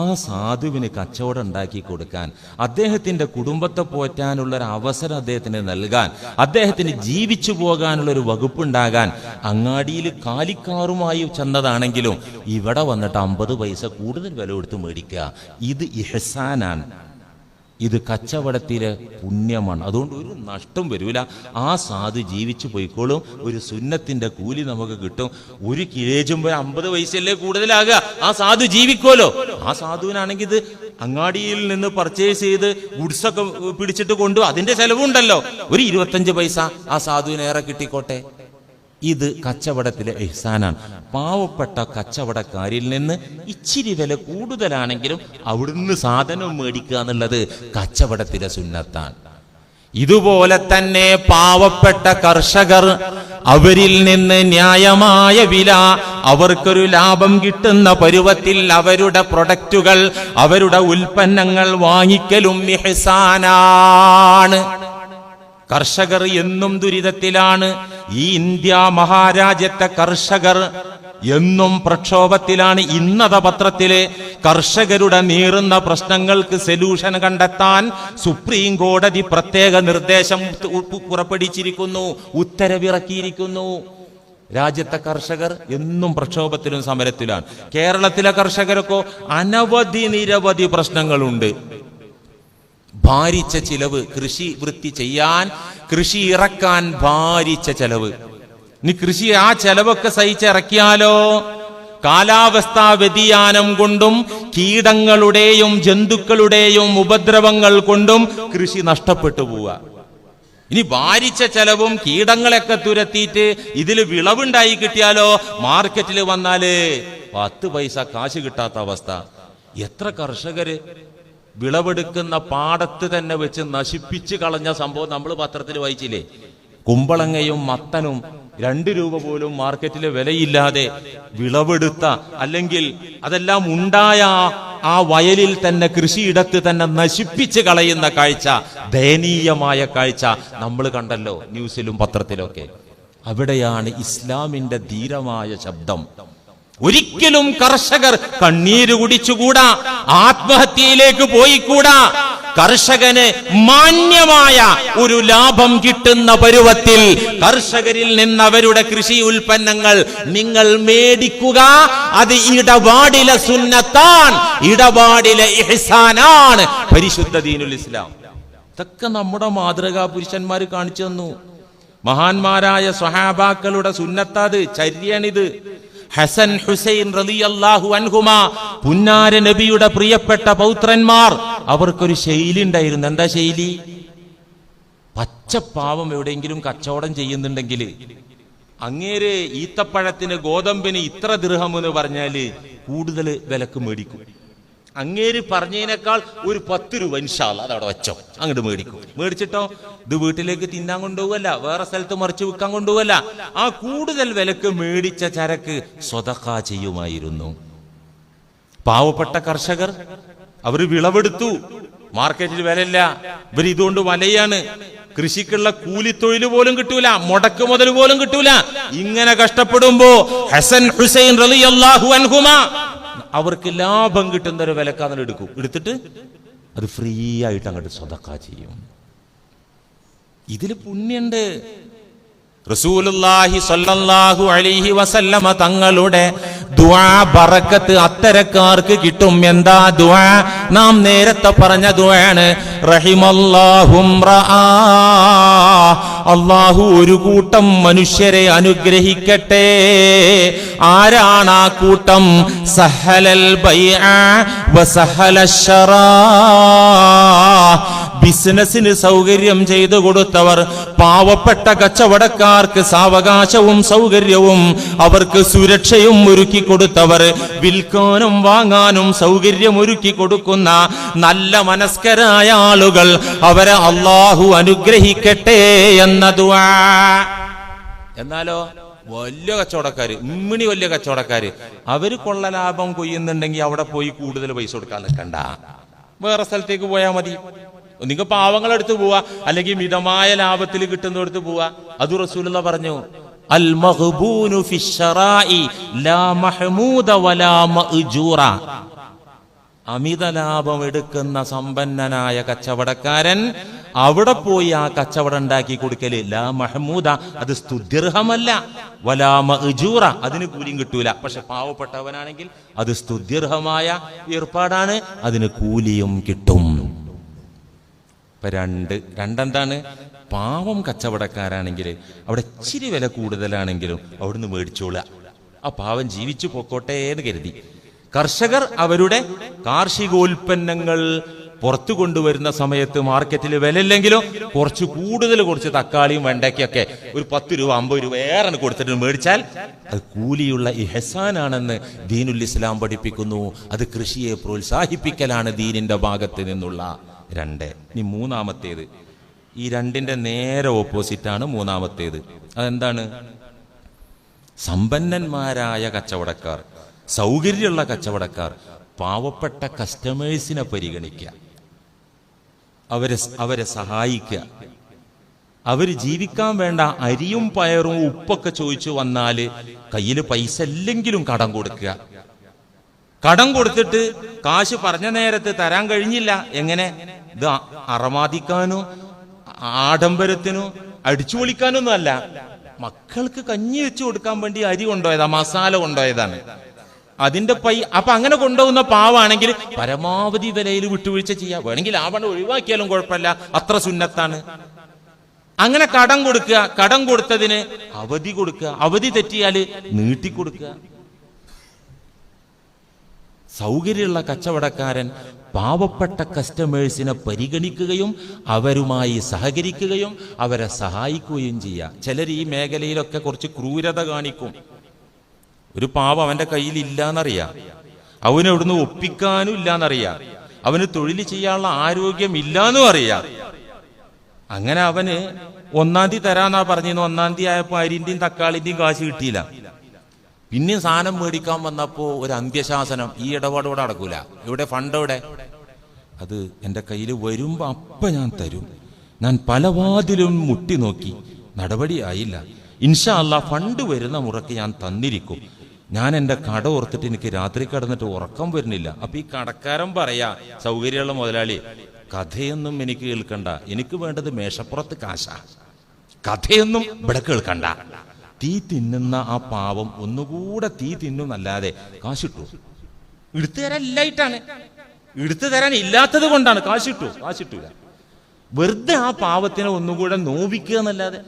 ആ സാധുവിന് കച്ചവടം ഉണ്ടാക്കി കൊടുക്കാൻ, അദ്ദേഹത്തിന്റെ കുടുംബത്തെ പോറ്റാനുള്ള ഒരു അവസരം അദ്ദേഹത്തിന് നൽകാൻ, അദ്ദേഹത്തിന് ജീവിച്ചു പോകാനുള്ള ഒരു വകുപ്പുണ്ടാകാൻ അങ്ങാടിയിൽ കാലിക്കാറുമായി ചെന്നതാണെങ്കിലും ഇവിടെ വന്നിട്ട് 50 പൈസ കൂടുതൽ വില കൊടുത്ത് മേടിക്കുക, ഇത് ഇഹ്സാനാണ്, ഇത് കച്ചവടത്തിലെ പുണ്യമാണ്. അതുകൊണ്ട് ഒരു നഷ്ടം വരൂല. ആ സാധു ജീവിച്ചു പോയിക്കോളും, ഒരു സുന്നത്തിന്റെ കൂലി നമുക്ക് കിട്ടും. ഒരു കിലേജുമ്പോൾ 50 പൈസയല്ലേ കൂടുതലാകുക, ആ സാധു ജീവിക്കുമല്ലോ. ആ സാധുവിനാണെങ്കിൽ ഇത് അങ്ങാടിയിൽ നിന്ന് പർച്ചേസ് ചെയ്ത് ഗുഡ്സൊക്കെ പിടിച്ചിട്ട് കൊണ്ടു, അതിന്റെ ചെലവുണ്ടല്ലോ. ഒരു 25 പൈസ ആ സാധുവിന് ഏറെ കിട്ടിക്കോട്ടെ. ഇത് കച്ചവടത്തിലെ ഇഹ്സാനാണ്. പാവപ്പെട്ട കച്ചവടക്കാരിൽ നിന്ന് ഇച്ചിരി വില കൂടുതലാണെങ്കിലും അവിടുന്ന് സാധനം മേടിക്കുക എന്നുള്ളത് കച്ചവടത്തിലെ സുന്നത്താണ്. ഇതുപോലെ തന്നെ പാവപ്പെട്ട കർഷകർ, അവരിൽ നിന്ന് ന്യായമായ വില, അവർക്കൊരു ലാഭം കിട്ടുന്ന പരുവത്തിൽ അവരുടെ പ്രൊഡക്റ്റുകൾ, അവരുടെ ഉൽപ്പന്നങ്ങൾ വാങ്ങിക്കലും ഇഹ്സാനാണ്. കർഷകർ എന്നും ദുരിതത്തിലാണ്. ഈ ഇന്ത്യ മഹാരാജ്യത്തെ കർഷകർ എന്നും പ്രക്ഷോഭത്തിലാണ്. ഇന്നത പത്രത്തിലെ കർഷകരുടെ നീറുന്ന പ്രശ്നങ്ങൾക്ക് സൊല്യൂഷൻ കണ്ടെത്താൻ സുപ്രീം കോടതി പ്രത്യേക നിർദ്ദേശം പുറപ്പെടുവിച്ചിരിക്കുന്നു, ഉത്തരവിറക്കിയിരിക്കുന്നു. രാജ്യത്തെ കർഷകർ എന്നും പ്രക്ഷോഭത്തിലും സമരത്തിലാണ്. കേരളത്തിലെ കർഷകരൊക്കെ നിരവധി പ്രശ്നങ്ങളുണ്ട്. ഭാരിച്ച ചിലവ്, കൃഷി വൃത്തി ചെയ്യാൻ, കൃഷി ഇറക്കാൻ ഭാരിച്ച ചെലവ്. ഇനി കൃഷി ആ ചെലവൊക്കെ സഹിച്ചിറക്കിയാലോ കാലാവസ്ഥാ വ്യതിയാനം കൊണ്ടും കീടങ്ങളുടെയും ജന്തുക്കളുടെയും ഉപദ്രവങ്ങൾ കൊണ്ടും കൃഷി നഷ്ടപ്പെട്ടു പോവുക. ഇനി ഭാരിച്ച ചെലവും കീടങ്ങളൊക്കെ തുരത്തിയിട്ട് ഇതിൽ വിളവുണ്ടായി കിട്ടിയാലോ മാർക്കറ്റിൽ വന്നാല് 10 പൈസ കാശ് കിട്ടാത്ത അവസ്ഥ. എത്ര കർഷകര് വിളവെടുക്കുന്ന പാടത്ത് തന്നെ വെച്ച് നശിപ്പിച്ച് കളഞ്ഞ സംഭവം നമ്മൾ പത്രത്തിൽ വായിച്ചില്ലേ? കുമ്പളങ്ങയും മത്തനും 2 രൂപ പോലും മാർക്കറ്റിൽ വിലയില്ലാതെ വിളവെടുത്ത, അല്ലെങ്കിൽ അതെല്ലാം ഉണ്ടായ ആ വയലിൽ തന്നെ കൃഷിയിടത്ത് തന്നെ നശിപ്പിച്ച് കളയുന്ന കാഴ്ച, ദയനീയമായ കാഴ്ച നമ്മൾ കണ്ടല്ലോ ന്യൂസിലും പത്രത്തിലൊക്കെ. അവിടെയാണ് ഇസ്ലാമിന്റെ ധീരമായ ശബ്ദം. ഒരിക്കലും കർഷകർ കണ്ണീര് കുടിച്ചുകൂടാ, ആത്മഹത്യയിലേക്ക് പോയിക്കൂടാ. കർഷകന് മാന്യമായ ഒരു ലാഭം കിട്ടുന്ന പരുവത്തിൽ കർഷകരിൽ നിന്ന് അവരുടെ കൃഷി ഉൽപ്പന്നങ്ങൾ നിങ്ങൾ മേടിക്കുക. അത് ഇടപാടിലെ സുന്നത്താൻ, ഇടപാടിലെ ഇഹ്സാനാണ് പരിശുദ്ധ ദീനുൽ ഇസ്ലാം. ഇതൊക്കെ നമ്മുടെ മാതൃകാ പുരുഷന്മാർ കാണിച്ചു തന്നു. മഹാന്മാരായ സ്വഹാബാക്കളുടെ സുന്നത്താത്, ചര്യാണിത്. ഹസൻ ഹുസൈൻ റളിയല്ലാഹു അൻഹുമാ, പുന്നാര നബിയുടെ പ്രിയപ്പെട്ട പൗത്രന്മാർ, അവർക്കൊരു ശൈലി ഉണ്ടായിരുന്നു. എന്താ ശൈലി? പച്ചപ്പാവം എവിടെയെങ്കിലും കച്ചവടം ചെയ്യുന്നുണ്ടെങ്കിൽ അങ്ങേര് ഈത്തപ്പഴത്തിന്, ഗോതമ്പിന് ഇത്ര ദിർഹം എന്ന് പറഞ്ഞാല് കൂടുതൽ വിലക്ക് മേടിക്കും. അങ്ങേര് പറഞ്ഞതിനേക്കാൾ ഒരു 10 രൂപ ഇൻഷാ അല്ലാഹ് അതവിടെ വെച്ചോ, അങ്ങോട്ട് മേടിക്കും. മേടിച്ചിട്ടോ ഇത് വീട്ടിലേക്ക് തിന്നാൻ കൊണ്ടുപോകല്ല, വേറെ സ്ഥലത്ത് മറിച്ച് വിൽക്കാൻ കൊണ്ടുപോകല്ല. ആ കൂടുതൽ വിലക്ക് മേടിച്ച ചരക്ക് സ്വതഖ ചെയ്യുമായിരുന്നു. പാവപ്പെട്ട കർഷകർ അവർ വിളവെടുത്തു, മാർക്കറ്റിൽ വിലയില്ല, ഇവർ ഇതുകൊണ്ട് വലയാണ്. കൃഷിക്കുള്ള കൂലിത്തൊഴിൽ പോലും കിട്ടൂല, മുടക്ക് മുതൽ പോലും കിട്ടൂല. ഇങ്ങനെ കഷ്ടപ്പെടുമ്പോ ഹസൻ ഹുസൈൻ റളിയല്ലാഹു അൻഹുമാ അവർക്ക് ലാഭം കിട്ടുന്ന ഒരു വിലക്കാതെ എടുത്തിട്ട് അത് ഫ്രീ ആയിട്ട് അങ്ങോട്ട് സ്വതക്ക ചെയ്യും. ഇതിൽ പുണ്യുണ്ട്. റസൂലുള്ളാഹി സ്വല്ലല്ലാഹു അലൈഹി വസല്ലമ തങ്ങളുടെ ദുആ ബറക്കത്ത് അത്തരക്കാർക്ക് കിട്ടും. എന്താ ദുആ? നാം നേരത്തെ പറഞ്ഞ ദുആണ്. റഹിമല്ലാഹും റആ, അല്ലാഹു ഒരു കൂട്ടം മനുഷ്യരെ അനുഗ്രഹിക്കട്ടെ. ആരാണ് ആ കൂട്ടം? സഹലൽ ബൈഅ വസഹലശ് ശറാ, ബിസിനസിന് സൗകര്യം ചെയ്തു കൊടുത്തവർ, പാവപ്പെട്ട കച്ചവടക്കാർക്ക് സാവകാശവും സൗകര്യവും അവർക്ക് സുരക്ഷയും ഒരുക്കി കൊടുത്തവർ, വിൽക്കാനും വാങ്ങാനും സൗകര്യം ഒരുക്കി കൊടുക്കുന്ന നല്ല മനസ്കരായ ആളുകൾ, അവരെ അല്ലാഹു അനുഗ്രഹിക്കട്ടെ എന്ന ദുആ. എന്നാലോ വലിയ കച്ചവടക്കാര്, വലിയ കച്ചവടക്കാര്, അവര് കൊള്ള ലാഭം കൊയ്യുന്നുണ്ടെങ്കിൽ അവിടെ പോയി കൂടുതൽ പൈസ കൊടുക്കാൻ നിൽക്കണ്ട, വേറെ സ്ഥലത്തേക്ക് പോയാൽ മതി. നിങ്ങൾ പാവങ്ങളെടുത്ത് പോവാ, അല്ലെങ്കിൽ മിതമായ ലാഭത്തിൽ കിട്ടുന്നിടത്ത് പോവാ. അത് റസൂലുള്ളാഹി പറഞ്ഞു, അൽ മഗ്ബൂനു ഫിശ്ശറാഇ ലാ മഹ്മൂദ വലാ മഅ്ജൂറ. അമിത ലാഭം എടുക്കുന്ന സമ്പന്നനായ കച്ചവടക്കാരൻ അവിടെ പോയി ആ കച്ചവടം ഉണ്ടാക്കി കൊടുക്കല് ലാ മഹ്മൂദ, അത് സ്തുത്യർഹമല്ല, വലാ മഅ്ജൂറ, അതിന് കൂലിയും കിട്ടൂല. പക്ഷെ പാവപ്പെട്ടവനാണെങ്കിൽ അത് സ്തുത്യർഹമായ ഏർപ്പാടാണ്, അതിന് കൂലിയും കിട്ടും. ഇപ്പൊ രണ്ടെന്താണ്? പാവം കച്ചവടക്കാരാണെങ്കിൽ അവിടെ ഇച്ചിരി വില കൂടുതലാണെങ്കിലും അവിടുന്ന് മേടിച്ചോളുക, ആ പാവം ജീവിച്ചു പോക്കോട്ടെ എന്ന് കരുതി. കർഷകർ അവരുടെ കാർഷികോൽപ്പന്നങ്ങൾ പുറത്തു കൊണ്ടുവരുന്ന സമയത്ത് മാർക്കറ്റിൽ വിലയില്ലെങ്കിലും കുറച്ച് തക്കാളിയും വെണ്ടയ്ക്കൊക്കെ ഒരു 10 രൂപ 50 രൂപ ഏറെ കൊടുത്തിട്ട് മേടിച്ചാൽ അത് കൂലിയുള്ള ഇഹ്സാനാണെന്ന് ദീനുൽ ഇസ്ലാം പഠിപ്പിക്കുന്നു. അത് കൃഷിയെ പ്രോത്സാഹിപ്പിക്കലാണ് ദീനിന്റെ ഭാഗത്ത് നിന്നുള്ള. 2. ഇനി മൂന്നാമത്തേത്, ഈ 2ന്റെ നേരെ ഓപ്പോസിറ്റാണ് മൂന്നാമത്തേത്. അതെന്താണ്? സമ്പന്നന്മാരായ കച്ചവടക്കാർ, സൗകര്യമുള്ള കച്ചവടക്കാർ പാവപ്പെട്ട കസ്റ്റമേഴ്സിനെ പരിഗണിക്കുക, അവരെ സഹായിക്കുക. അവര് ജീവിക്കാൻ വേണ്ട അരിയും പയറും ഉപ്പൊക്കെ ചോദിച്ചു വന്നാല് കയ്യിൽ പൈസ ഇല്ലെങ്കിലും കടം കൊടുക്കുക. കടം കൊടുത്തിട്ട് കാശ് പറഞ്ഞ നേരത്ത് തരാൻ കഴിഞ്ഞില്ല, എങ്ങനെ? ഇത് അറമാദിക്കാനോ ആഡംബരത്തിനോ അടിച്ചു പൊളിക്കാനൊന്നും അല്ല, മക്കൾക്ക് കഞ്ഞി വെച്ച് കൊടുക്കാൻ വേണ്ടി അരി കൊണ്ടുപോയതാ, മസാല കൊണ്ടുപോയതാണ്. അതിന്റെ അപ്പൊ അങ്ങനെ കൊണ്ടുപോകുന്ന പാവാണെങ്കിൽ പരമാവധി വിലയിൽ വിട്ടുവീഴ്ച ചെയ്യാം, വേണമെങ്കിൽ ആ പണം ഒഴിവാക്കിയാലും കുഴപ്പമില്ല, അത്ര സുന്നത്താണ്. അങ്ങനെ കടം കൊടുക്കുക, കടം കൊടുത്തതിന് അവധി കൊടുക്കുക, അവധി തെറ്റിയാല് നീട്ടിക്കൊടുക്കുക. സൗകര്യമുള്ള കച്ചവടക്കാരൻ പാവപ്പെട്ട കസ്റ്റമേഴ്സിനെ പരിഗണിക്കുകയും അവരുമായി സഹകരിക്കുകയും അവരെ സഹായിക്കുകയും ചെയ്യുക. ചിലർ ഈ മേഖലയിലൊക്കെ കുറച്ച് ക്രൂരത കാണിക്കും. ഒരു പാവം അവന്റെ കയ്യിൽ ഇല്ലാന്നറിയാം, അവന് എവിടുന്ന് ഒപ്പിക്കാനും ഇല്ലാന്നറിയാം, അവന് തൊഴിൽ ചെയ്യാനുള്ള ആരോഗ്യം ഇല്ലാന്നും അറിയാം. അങ്ങനെ അവന് 1-ാം തീയതി തരാന്നാ പറഞ്ഞിരുന്നു. 1-ാം തീയതി ആയപ്പോ അരിന്റെയും തക്കാളിന്റെയും കാശ് കിട്ടിയില്ല. പിന്നെ സാധനം മേടിക്കാൻ വന്നപ്പോ ഒരു അന്ത്യശാസനം, ഈ ഇടപാടോടെ നടക്കൂല, ഇവിടെ ഫണ്ട് എവിടെ? അത് എൻ്റെ കയ്യിൽ വരുമ്പോ അപ്പ ഞാൻ തരും. ഞാൻ പല വാതിലും മുട്ടി നോക്കി, നടപടി ആയില്ല. ഇൻഷാ അല്ലാഹ് ഫണ്ട് വരുന്ന മുറക്ക് ഞാൻ തന്നിരിക്കും. ഞാൻ എൻ്റെ കട ഓർത്തിട്ട് എനിക്ക് രാത്രി കിടന്നിട്ട് ഉറക്കം വരുന്നില്ല. അപ്പൊ ഈ കടക്കാരൻ പറയാ, സൗകര്യമുള്ള മുതലാളി, കഥയൊന്നും എനിക്ക് കേൾക്കണ്ട, എനിക്ക് വേണ്ടത് മേശപ്പുറത്ത് കാശാ, കഥയൊന്നും ഇവിടെ കേൾക്കണ്ട. തീ തിന്നുന്ന ആ പാവം ഒന്നുകൂടെ തീ തിന്നുന്നല്ലാതെ കാശിട്ടു എടുത്തു തരാൻ ഇല്ലായിട്ടാണ്, എടുത്തു തരാൻ ഇല്ലാത്തത് കൊണ്ടാണ്. കാശിട്ടൂല. വെറുതെ ആ പാവത്തിനെ ഒന്നുകൂടെ നോവിക്കുക എന്നല്ലാതെ.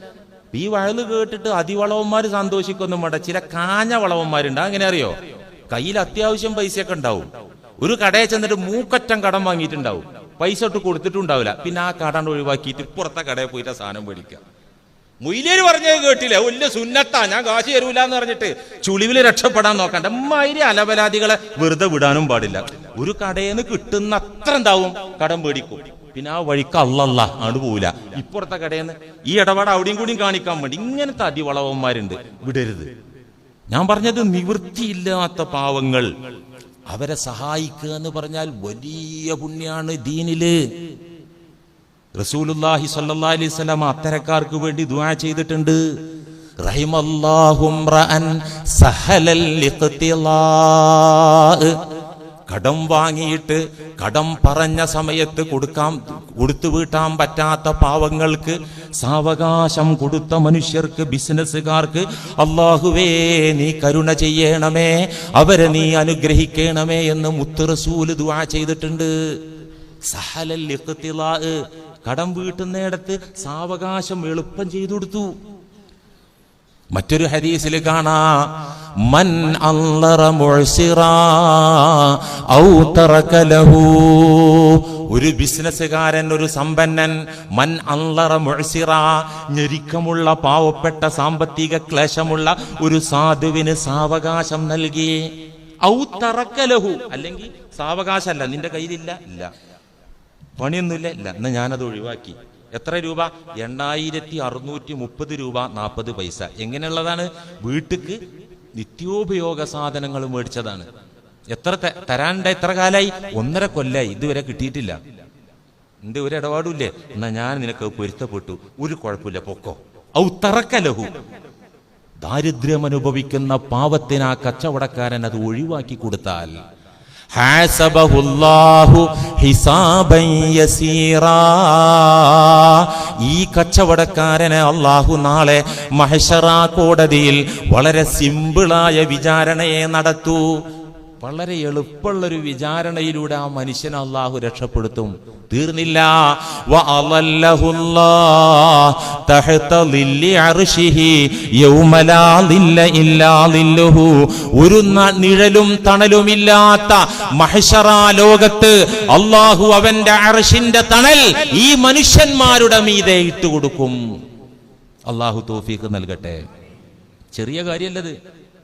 ഈ വഴല് കേട്ടിട്ട് അതിവളവന്മാര് സന്തോഷിക്കൊന്നും വേണ്ട. ചില കാഞ്ഞ വളവന്മാരുണ്ട്, അങ്ങനെ അറിയോ? കയ്യിൽ അത്യാവശ്യം പൈസയൊക്കെ ഉണ്ടാവും, ഒരു കടയിൽ ചെന്നിട്ട് മൂക്കറ്റം കടം വാങ്ങിയിട്ടുണ്ടാവും, പൈസ ഇട്ട് കൊടുത്തിട്ടുണ്ടാവില്ല. പിന്നെ ആ കട ഒഴിവാക്കിയിട്ട് പുറത്തെ കടയിൽ പോയിട്ട് ആ സാധനം മേടിക്കുക. മൊയ്ലേര് പറഞ്ഞത് കേട്ടില്ല, വലിയ സുന്നത്താ, ഞാൻ കാശ് തരൂല എന്ന് പറഞ്ഞിട്ട് ചുളിവില് രക്ഷപ്പെടാൻ നോക്കണ്ട. അമ്മാതിരി അലവലാദികളെ വെറുതെ വിടാനും പാടില്ല. ഒരു കടയിൽ നിന്ന് കിട്ടുന്ന അത്ര എന്താവും കടം മേടിക്കും, പിന്നെ ആ വഴിക്ക് അല്ലല്ല ആണ് പോവില്ല. ഇപ്പുറത്തെ കടയിൽ നിന്ന് ഈ ഇടപാട് അവിടെയും കൂടിയും കാണിക്കാൻ വേണ്ടി ഇങ്ങനത്തെ അതിവളവന്മാരുണ്ട്, വിടരുത്. ഞാൻ പറഞ്ഞത് നിവൃത്തിയില്ലാത്ത പാവങ്ങൾ, അവരെ സഹായിക്കുക എന്ന് പറഞ്ഞാൽ വലിയ പുണ്യാണ് ദീനില്. റസൂലുള്ളാഹി സ്വല്ലല്ലാഹി അലൈഹി വസല്ലം അത്തരക്കാർക്ക് വേണ്ടി ദുആ ചെയ്തിട്ടുണ്ട്. റഹിമല്ലാഹു റഅൻ സഹലൽ ഇഖ്തിലാ. കടം വാങ്ങിയിട്ട് കടം പറഞ്ഞ സമയത്ത് കൊടുത്തു വീട്ടാൻ പറ്റാത്ത പാവങ്ങൾക്ക് സാവകാശം കൊടുത്ത മനുഷ്യർക്ക്, ബിസിനസ്സുകാർക്ക് അല്ലാഹുവേ നീ കരുണ ചെയ്യണമേ, അവരെ നീ അനുഗ്രഹിക്കണമേ എന്ന് മുത്ത് റസൂല് ദുആ ചെയ്തിട്ടുണ്ട്. സഹലൽ ഇഖ്തിലാ, കടം വീട്ടുന്നിടത്ത് സാവകാശം എളുപ്പം ചെയ്തു കൊടുത്തു. മറ്റൊരു ഹദീസിൽ കാണാ മൻ അല്ലറ മുഅ്സിറാ ഔ തറക ലഹു. ഒരു ബിസിനസ്സുകാരൻ, ഒരു സമ്പന്നൻ, മൻ അല്ലറ മുഅ്സിറാ, ഞെരുക്കമുള്ള പാവപ്പെട്ട സാമ്പത്തിക ക്ലേശമുള്ള ഒരു സാധുവിന് സാവകാശം നൽകി. ഔ തറക ലഹു, അല്ലെങ്കിൽ സാവകാശമല്ല, നിന്റെ കയ്യിലില്ല, ഇല്ല പണിയൊന്നുമില്ല, ഇല്ല, എന്നാ ഞാനത് ഒഴിവാക്കി. എത്ര രൂപ? 8630 രൂപ 40 പൈസ. എങ്ങനെയുള്ളതാണ്? വീട്ടിക്ക് നിത്യോപയോഗ സാധനങ്ങൾ മേടിച്ചതാണ്. എത്ര തരാനുണ്ട്? എത്ര കാലായി? 1.5 കൊല്ലായി, ഇതുവരെ കിട്ടിയിട്ടില്ല. എന്റെ ഒരു ഇടപാടുമില്ലേ? എന്നാ ഞാൻ നിനക്ക് പൊരുത്തപ്പെട്ടു, ഒരു കുഴപ്പമില്ല, പൊക്കോ. ഔ തറക ലഹു, ദാരിദ്ര്യം അനുഭവിക്കുന്ന പാവത്തിന് ആ കച്ചവടക്കാരൻ അത് ഒഴിവാക്കി കൊടുത്താൽ ഹാസബഹുല്ലാഹു ഹിസാബൻ യസീറാ, ഈ കച്ചവടക്കാരനെ അല്ലാഹു നാളെ മഹ്ശറ കോടതിയിൽ വളരെ സിമ്പിളായ വിചാരണയെ നടത്തൂ. വളരെ എളുപ്പമുള്ളൊരു വിചാരണയിലൂടെ ആ മനുഷ്യനെ അല്ലാഹു രക്ഷപ്പെടുത്തും. തീർന്നില്ല, വഅളല്ലഹുല്ലാഹ് തഹത ളില്ലി അർശിഹി യൗമ ലാ ളില്ല ഇല്ലാ ളില്ലുഹു. ഒരു നിഴലും തണലുമില്ലാത്ത മഹ്ശറ ലോകത്ത് അല്ലാഹു അവന്റെ അർശിന്റെ തണൽ ഈ മനുഷ്യന്മാരുടെ മീതെ ഇട്ടുകൊടുക്കും. അല്ലാഹു തൗഫീഖ് നൽകട്ടെ. ചെറിയ കാര്യമല്ലത്.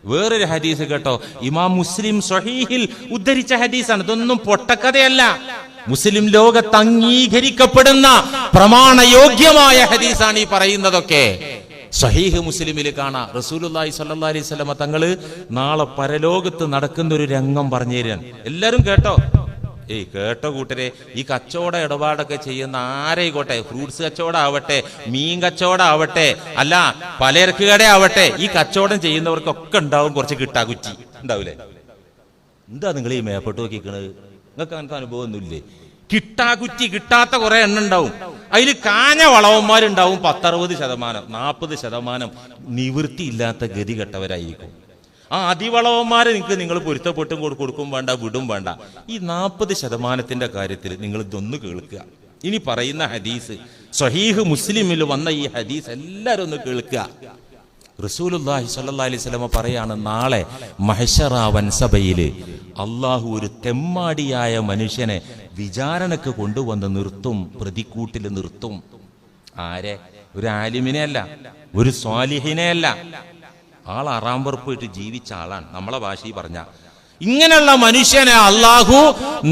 വേറൊരു ഹദീസ് കേട്ടോ, ഇമാം മുസ്ലിം സ്വഹീഹിൽ ഉദ്ധരിച്ച ഹദീസാണ്. ഇതൊന്നും പൊട്ടക്കഥയല്ല, മുസ്ലിം ലോകത്ത് അംഗീകരിക്കപ്പെടുന്ന പ്രമാണയോഗ്യമായ ഹദീസാണ് ഈ പറയുന്നതൊക്കെ. സ്വഹീഹ് മുസ്ലിമിൽ കാണാം, റസൂലുള്ളാഹി സ്വല്ലല്ലാഹി അലൈഹി വസല്ലം തങ്ങള് നാളെ പരലോകത്ത് നടക്കുന്ന ഒരു രംഗം പറഞ്ഞു തരാൻ. എല്ലാരും കേട്ടോ, കേട്ടോ കൂട്ടരെ. ഈ കച്ചവട ഇടപാടൊക്കെ ചെയ്യുന്ന ആരെയിക്കോട്ടെ, ഫ്രൂട്ട്സ് കച്ചവടം ആവട്ടെ, മീൻ കച്ചവടം ആവട്ടെ, അല്ല പലചരക്ക് കട ആവട്ടെ, ഈ കച്ചവടം ചെയ്യുന്നവർക്കൊക്കെ ഉണ്ടാവും കുറച്ച് കിട്ടാകുറ്റി, ഉണ്ടാവൂലേ? എന്താ നിങ്ങൾ ഈ മേപ്പെട്ട് നോക്കിക്കണത്? നിങ്ങൾക്ക് അങ്ങനത്തെ അനുഭവം ഒന്നുമില്ലേ? കിട്ടാകുറ്റി കിട്ടാത്ത കുറെ എണ്ണം ഉണ്ടാവും. അതിൽ കാഞ്ഞ വളവന്മാരുണ്ടാവും 10-60%, 40% നിവൃത്തിയില്ലാത്ത ഗതി കെട്ടവരായിരിക്കും. ആ അതിവളവന്മാരെ നിങ്ങൾ പൊരുത്തപ്പെട്ടും കൊടുക്കും വേണ്ട, വിടും വേണ്ട. ഈ 40% കാര്യത്തിൽ നിങ്ങൾ ഇതൊന്ന് കേൾക്കുക. ഇനി പറയുന്ന ഹദീസ് സ്വഹീഹ് മുസ്ലിമിൽ വന്ന ഈ ഹദീസ് എല്ലാവരും ഒന്ന് കേൾക്കുക. റസൂലുള്ളാഹി സ്വല്ലല്ലാഹി അലൈഹി വസല്ലം പറയാണ്, നാളെ മഹ്ശറ വൻസഭയിൽ അള്ളാഹു ഒരു തെമ്മാടിയായ മനുഷ്യനെ വിചാരണക്ക് കൊണ്ടുവന്ന് നിർത്തും, പ്രതിക്കൂട്ടിൽ നിർത്തും. ആരെ? ഒരു ആലിമിനെ അല്ല, ഒരു സ്വാലിഹിനെ അല്ല, ആൾ അറാമ്പുറപ്പായിട്ട് ജീവിച്ച ആളാണ്. നമ്മളെ ഭാഷയിൽ പറഞ്ഞ ഇങ്ങനെയുള്ള മനുഷ്യനെ അള്ളാഹു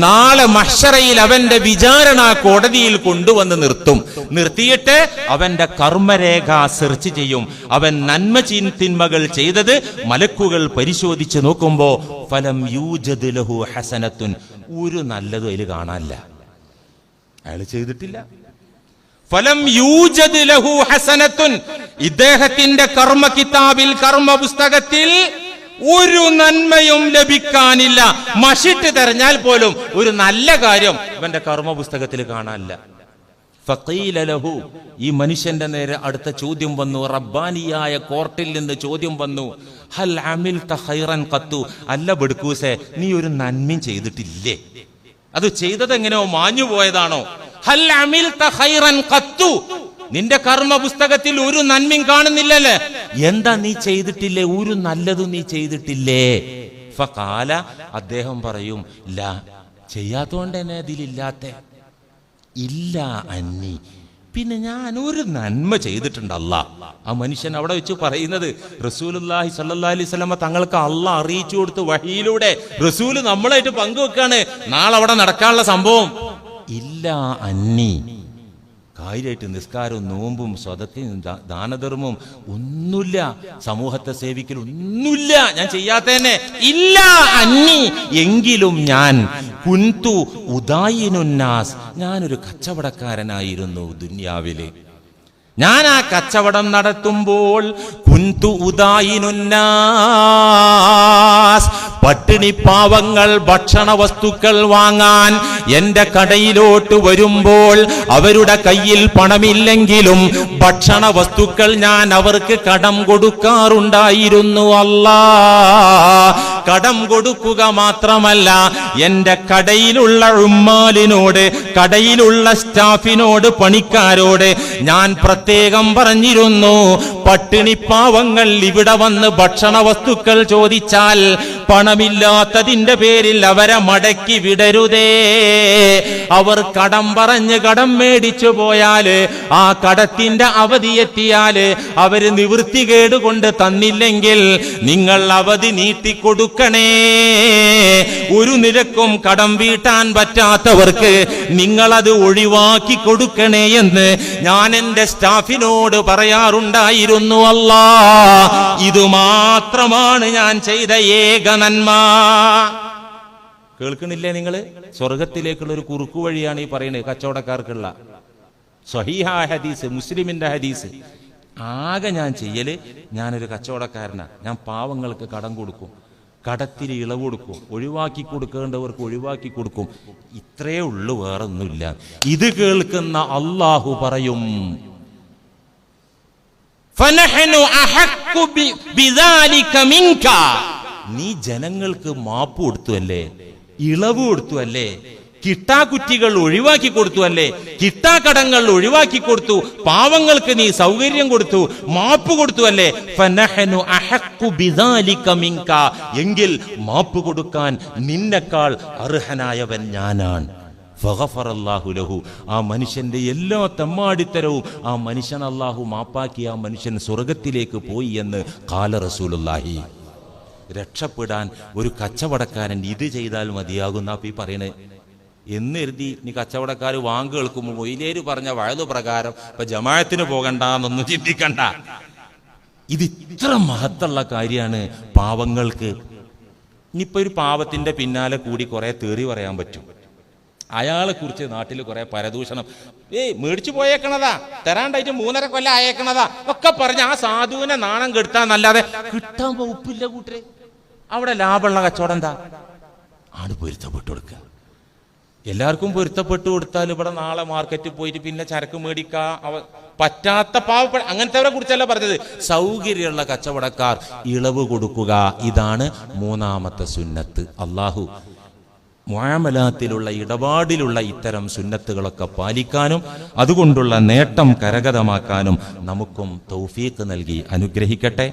നാളെ മഹ്ശറയിൽ അവന്റെ വിചാരണ കോടതിയിൽ കൊണ്ടുവന്ന് നിർത്തും. നിർത്തിയിട്ട് അവന്റെ കർമ്മരേഖ സെർച്ച് ചെയ്യും. അവൻ നന്മ തിന്മകൾ ചെയ്തത് മലക്കുകൾ പരിശോധിച്ച് നോക്കുമ്പോ ഫലം യൂജദ് ലഹു ഹസനത്തുൻ, ഒരു നല്ലതും അതിൽ കാണാനില്ല, അയാൾ ചെയ്തിട്ടില്ല. ഫലം യൂജദ് ലഹു ഹസനത്തുൻ, ഇദ്ദേഹത്തിന്റെ കർമ്മ കിതാബിൽ, കർമ്മ പുസ്തകത്തിൽ ഒരു നന്മയും ലഭിക്കാനില്ല. മഷിട്ട് തെരഞ്ഞാൽ പോലും ഒരു നല്ല കാര്യം ഇവന്റെ കർമ്മ പുസ്തകത്തിൽ കാണാനില്ല. ഫഖീല ലഹു, ഈ മനുഷ്യന്റെ നേരെ അടുത്ത ചോദ്യം വന്നു. റബ്ബാനിയായ കോർട്ടിൽ നിന്ന് ചോദ്യം വന്നു. ഹൽ അമിൽത ഖൈറൻ ഖത്തു, അല്ല ബെടുക്കൂസേ, നീ ഒരു നന്മയും ചെയ്തിട്ടില്ലേ? അത് ചെയ്തത് എങ്ങനെയോ മാഞ്ഞു പോയതാണോ? ഹൽ അമിൽത ഖൈറൻ ഖത്തു, നിന്റെ കർമ്മ പുസ്തകത്തിൽ ഒരു നന്മയും കാണുന്നില്ലല്ലേ? എന്താ നീ ചെയ്തിട്ടില്ലേ? ഒരു നല്ലതും നീ ചെയ്തിട്ടില്ലേ? ഫഖാല, അദ്ദേഹം പറയും, ലാ, ചെയ്യാത്തോണ്ട് തന്നെ അതിലില്ലാത്ത ഇല്ല അന്നി, പിന്നെ ഞാൻ ഒരു നന്മ ചെയ്തിട്ടുണ്ട് അല്ലാ. ആ മനുഷ്യൻ അവിടെ വെച്ച് പറയുന്നത് റസൂലുള്ളാഹി സ്വല്ലല്ലാഹി അലൈഹി വസല്ലം തങ്ങൾക്ക് അല്ലാഹ് അറിയിച്ചു കൊടുത്ത് വഹിയിലൂടെ റസൂല് നമ്മളായിട്ട് പങ്കുവെക്കാണ് നാളെ അവിടെ നടക്കാനുള്ള സംഭവം. ഇല്ല അന്നി, കാര്യമായിട്ട് നിസ്കാരവും നോമ്പും സ്വതത്തിനും ദാനധർമ്മവും ഒന്നുമില്ല, സമൂഹത്തെ സേവിക്കൽ ഒന്നുമില്ല, ഞാൻ ചെയ്യാത്തതന്നെ ഇല്ല. അന്നി എങ്കിലും ഞാൻ കുന്തു ഉദായിനുന്നാസ്, ഞാനൊരു കച്ചവടക്കാരനായിരുന്നു ദുനിയാവില്. ഞാൻ ആ കച്ചവടം നടത്തുമ്പോൾ കുന്തു ഉദായിനുന്നാസ്, പട്ടിണി പാവങ്ങൾ ഭക്ഷണ വസ്തുക്കൾ വാങ്ങാൻ എന്റെ കടയിലോട്ട് വരുമ്പോൾ അവരുടെ കയ്യിൽ പണമില്ലെങ്കിലും ഭക്ഷണ വസ്തുക്കൾ ഞാൻ അവർക്ക് കടം കൊടുക്കാറുണ്ടായിരുന്നു. അല്ലാ, കടം കൊടുക്കുക മാത്രമല്ല, എന്റെ കടയിലുള്ള ഉമ്മാലിനോട്, കടയിലുള്ള സ്റ്റാഫിനോട്, പണിക്കാരോട് ഞാൻ പ്രത്യേകം പറഞ്ഞിരുന്നു, പട്ടിണി പാവങ്ങൾ ഇവിടെ വന്ന് ഭക്ഷണ വസ്തുക്കൾ ചോദിച്ചാൽ പണമില്ലാത്തതിന്റെ പേരിൽ അവരെ മടക്കി വിടരുതേ. അവർ കടം പറഞ്ഞ് കടം മേടിച്ചു പോയാല്, ആ കടത്തിന്റെ അവധി എത്തിയാല് അവര് നിവൃത്തികേട് കൊണ്ട് തന്നില്ലെങ്കിൽ നിങ്ങൾ അവധി നീട്ടിക്കൊടുക്കണേ. ഒരു നിലക്കും കടം വീട്ടാൻ പറ്റാത്തവർക്ക് നിങ്ങളത് ഒഴിവാക്കി കൊടുക്കണേ എന്ന് ഞാൻ എന്റെ സ്റ്റാഫിനോട് പറയാറുണ്ടായിരുന്നു. അല്ലാ, ഇത് മാത്രമാണ് ഞാൻ ചെയ്ത ഏക നന്മ. കേൾക്കണില്ലേ നിങ്ങള്? സ്വർഗത്തിലേക്കുള്ള ഒരു കുറുക്കു വഴിയാണ് ഈ പറയുന്നത്, കച്ചവടക്കാർക്കുള്ള സ്വഹീഹായ ഹദീസ്, മുസ്ലിമിന്റെ ഹദീസ്. ആകെ ഞാൻ ചെയ്യല്, ഞാനൊരു കച്ചവടക്കാരനാ, ഞാൻ പാവങ്ങൾക്ക് കടം കൊടുക്കും, കടത്തിൽ ഇളവ് കൊടുക്കും, ഒഴിവാക്കി കൊടുക്കേണ്ടവർക്ക് ഒഴിവാക്കി കൊടുക്കും. ഇത്രയേ ഉള്ളൂ, വേറെ ഒന്നുമില്ല. ഇത് കേൾക്കുന്ന അല്ലാഹു പറയും, ഫനഹ്നു അഹഖു ബിദാലിക മിൻക, നീ ജനങ്ങൾക്ക് മാപ്പ് കൊടുത്തുവല്ലേ, ഇളവ് കൊടുത്തുവല്ലേ, കിട്ടാക്കുറ്റികൾ ഒഴിവാക്കി കൊടുത്തുവല്ലേ, കിട്ടാക്കടങ്ങൾ ഒഴിവാക്കി കൊടുത്തു, പാവങ്ങൾക്ക് നീ സൗകര്യം കൊടുത്തു, മാപ്പ് കൊടുത്തുവല്ലേ, ഫനഹ്നു അഹഖു ബിദാലിക മിൻക, എങ്കിൽ മാപ്പ് കൊടുക്കാൻ നിന്നെക്കാൾ അർഹനായവൻ ഞാനാണ്. ഫഗഫറല്ലാഹു ലഹു, ആ മനുഷ്യന്റെ എല്ലാ തെമ്മാടിത്തരവും ആ മനുഷ്യൻ അല്ലാഹു മാപ്പാക്കി ആ മനുഷ്യൻ സ്വർഗത്തിലേക്ക് പോയി എന്ന് ഖാല റസൂലുള്ളാഹി. രക്ഷപ്പെടാൻ ഒരു കച്ചവടക്കാരൻ ഇത് ചെയ്താൽ മതിയാകുന്ന ഈ പറയണേ എന്ന് കരുതി നീ കച്ചവടക്കാർ വാങ്ങ് കേൾക്കുമ്പോൾ മൊയ്ലേര് പറഞ്ഞ വഴതു പ്രകാരം ഇപ്പൊ ജമാഅത്തിന് പോകണ്ടെന്നൊന്നും ചിന്തിക്കണ്ട. ഇത് ഇത്ര മഹത്തുള്ള കാര്യമാണ് പാവങ്ങൾക്ക്. ഇനിയിപ്പോ ഒരു പാവത്തിന്റെ പിന്നാലെ കൂടി കുറെ തേറി പറയാൻ പറ്റും, അയാളെ കുറിച്ച് നാട്ടിൽ കുറെ പരദൂഷണം, മേടിച്ചു പോയേക്കണതാ, തരാണ്ടായിട്ട് 3.5 കൊല്ലം അയക്കണതാ ഒക്കെ പറഞ്ഞ് ആ സാധുവിനെ നാണം കെടുത്താന്നല്ലാതെ കിട്ടാൻ വകുപ്പില്ല കൂട്ടരെ. അവിടെ ലാഭമുള്ള കച്ചവടം എന്താ? ആണ് പൊരുത്തപ്പെട്ടു കൊടുക്കുക. എല്ലാവർക്കും പൊരുത്തപ്പെട്ടു കൊടുത്താൽ ഇവിടെ നാളെ മാർക്കറ്റിൽ പോയിട്ട് പിന്നെ ചരക്ക് മേടിക്കാൻ പറ്റാത്ത പാവപ്പെട്ട അങ്ങനത്തെവരെ കുറിച്ചല്ല പറഞ്ഞത്. സൗകര്യമുള്ള കച്ചവടക്കാർ ഇളവ് കൊടുക്കുക, ഇതാണ് 3ാമത്തെ സുന്നത്ത്. അല്ലാഹു മുആമലാത്തിലുള്ള ഇടപാടിലുള്ള ഇത്തരം സുന്നത്തുകളൊക്കെ പാലിക്കാനും അതുകൊണ്ടുള്ള നേട്ടം കരഗതമാക്കാനും നമുക്കും തൗഫീഖ് നൽകി അനുഗ്രഹിക്കട്ടെ.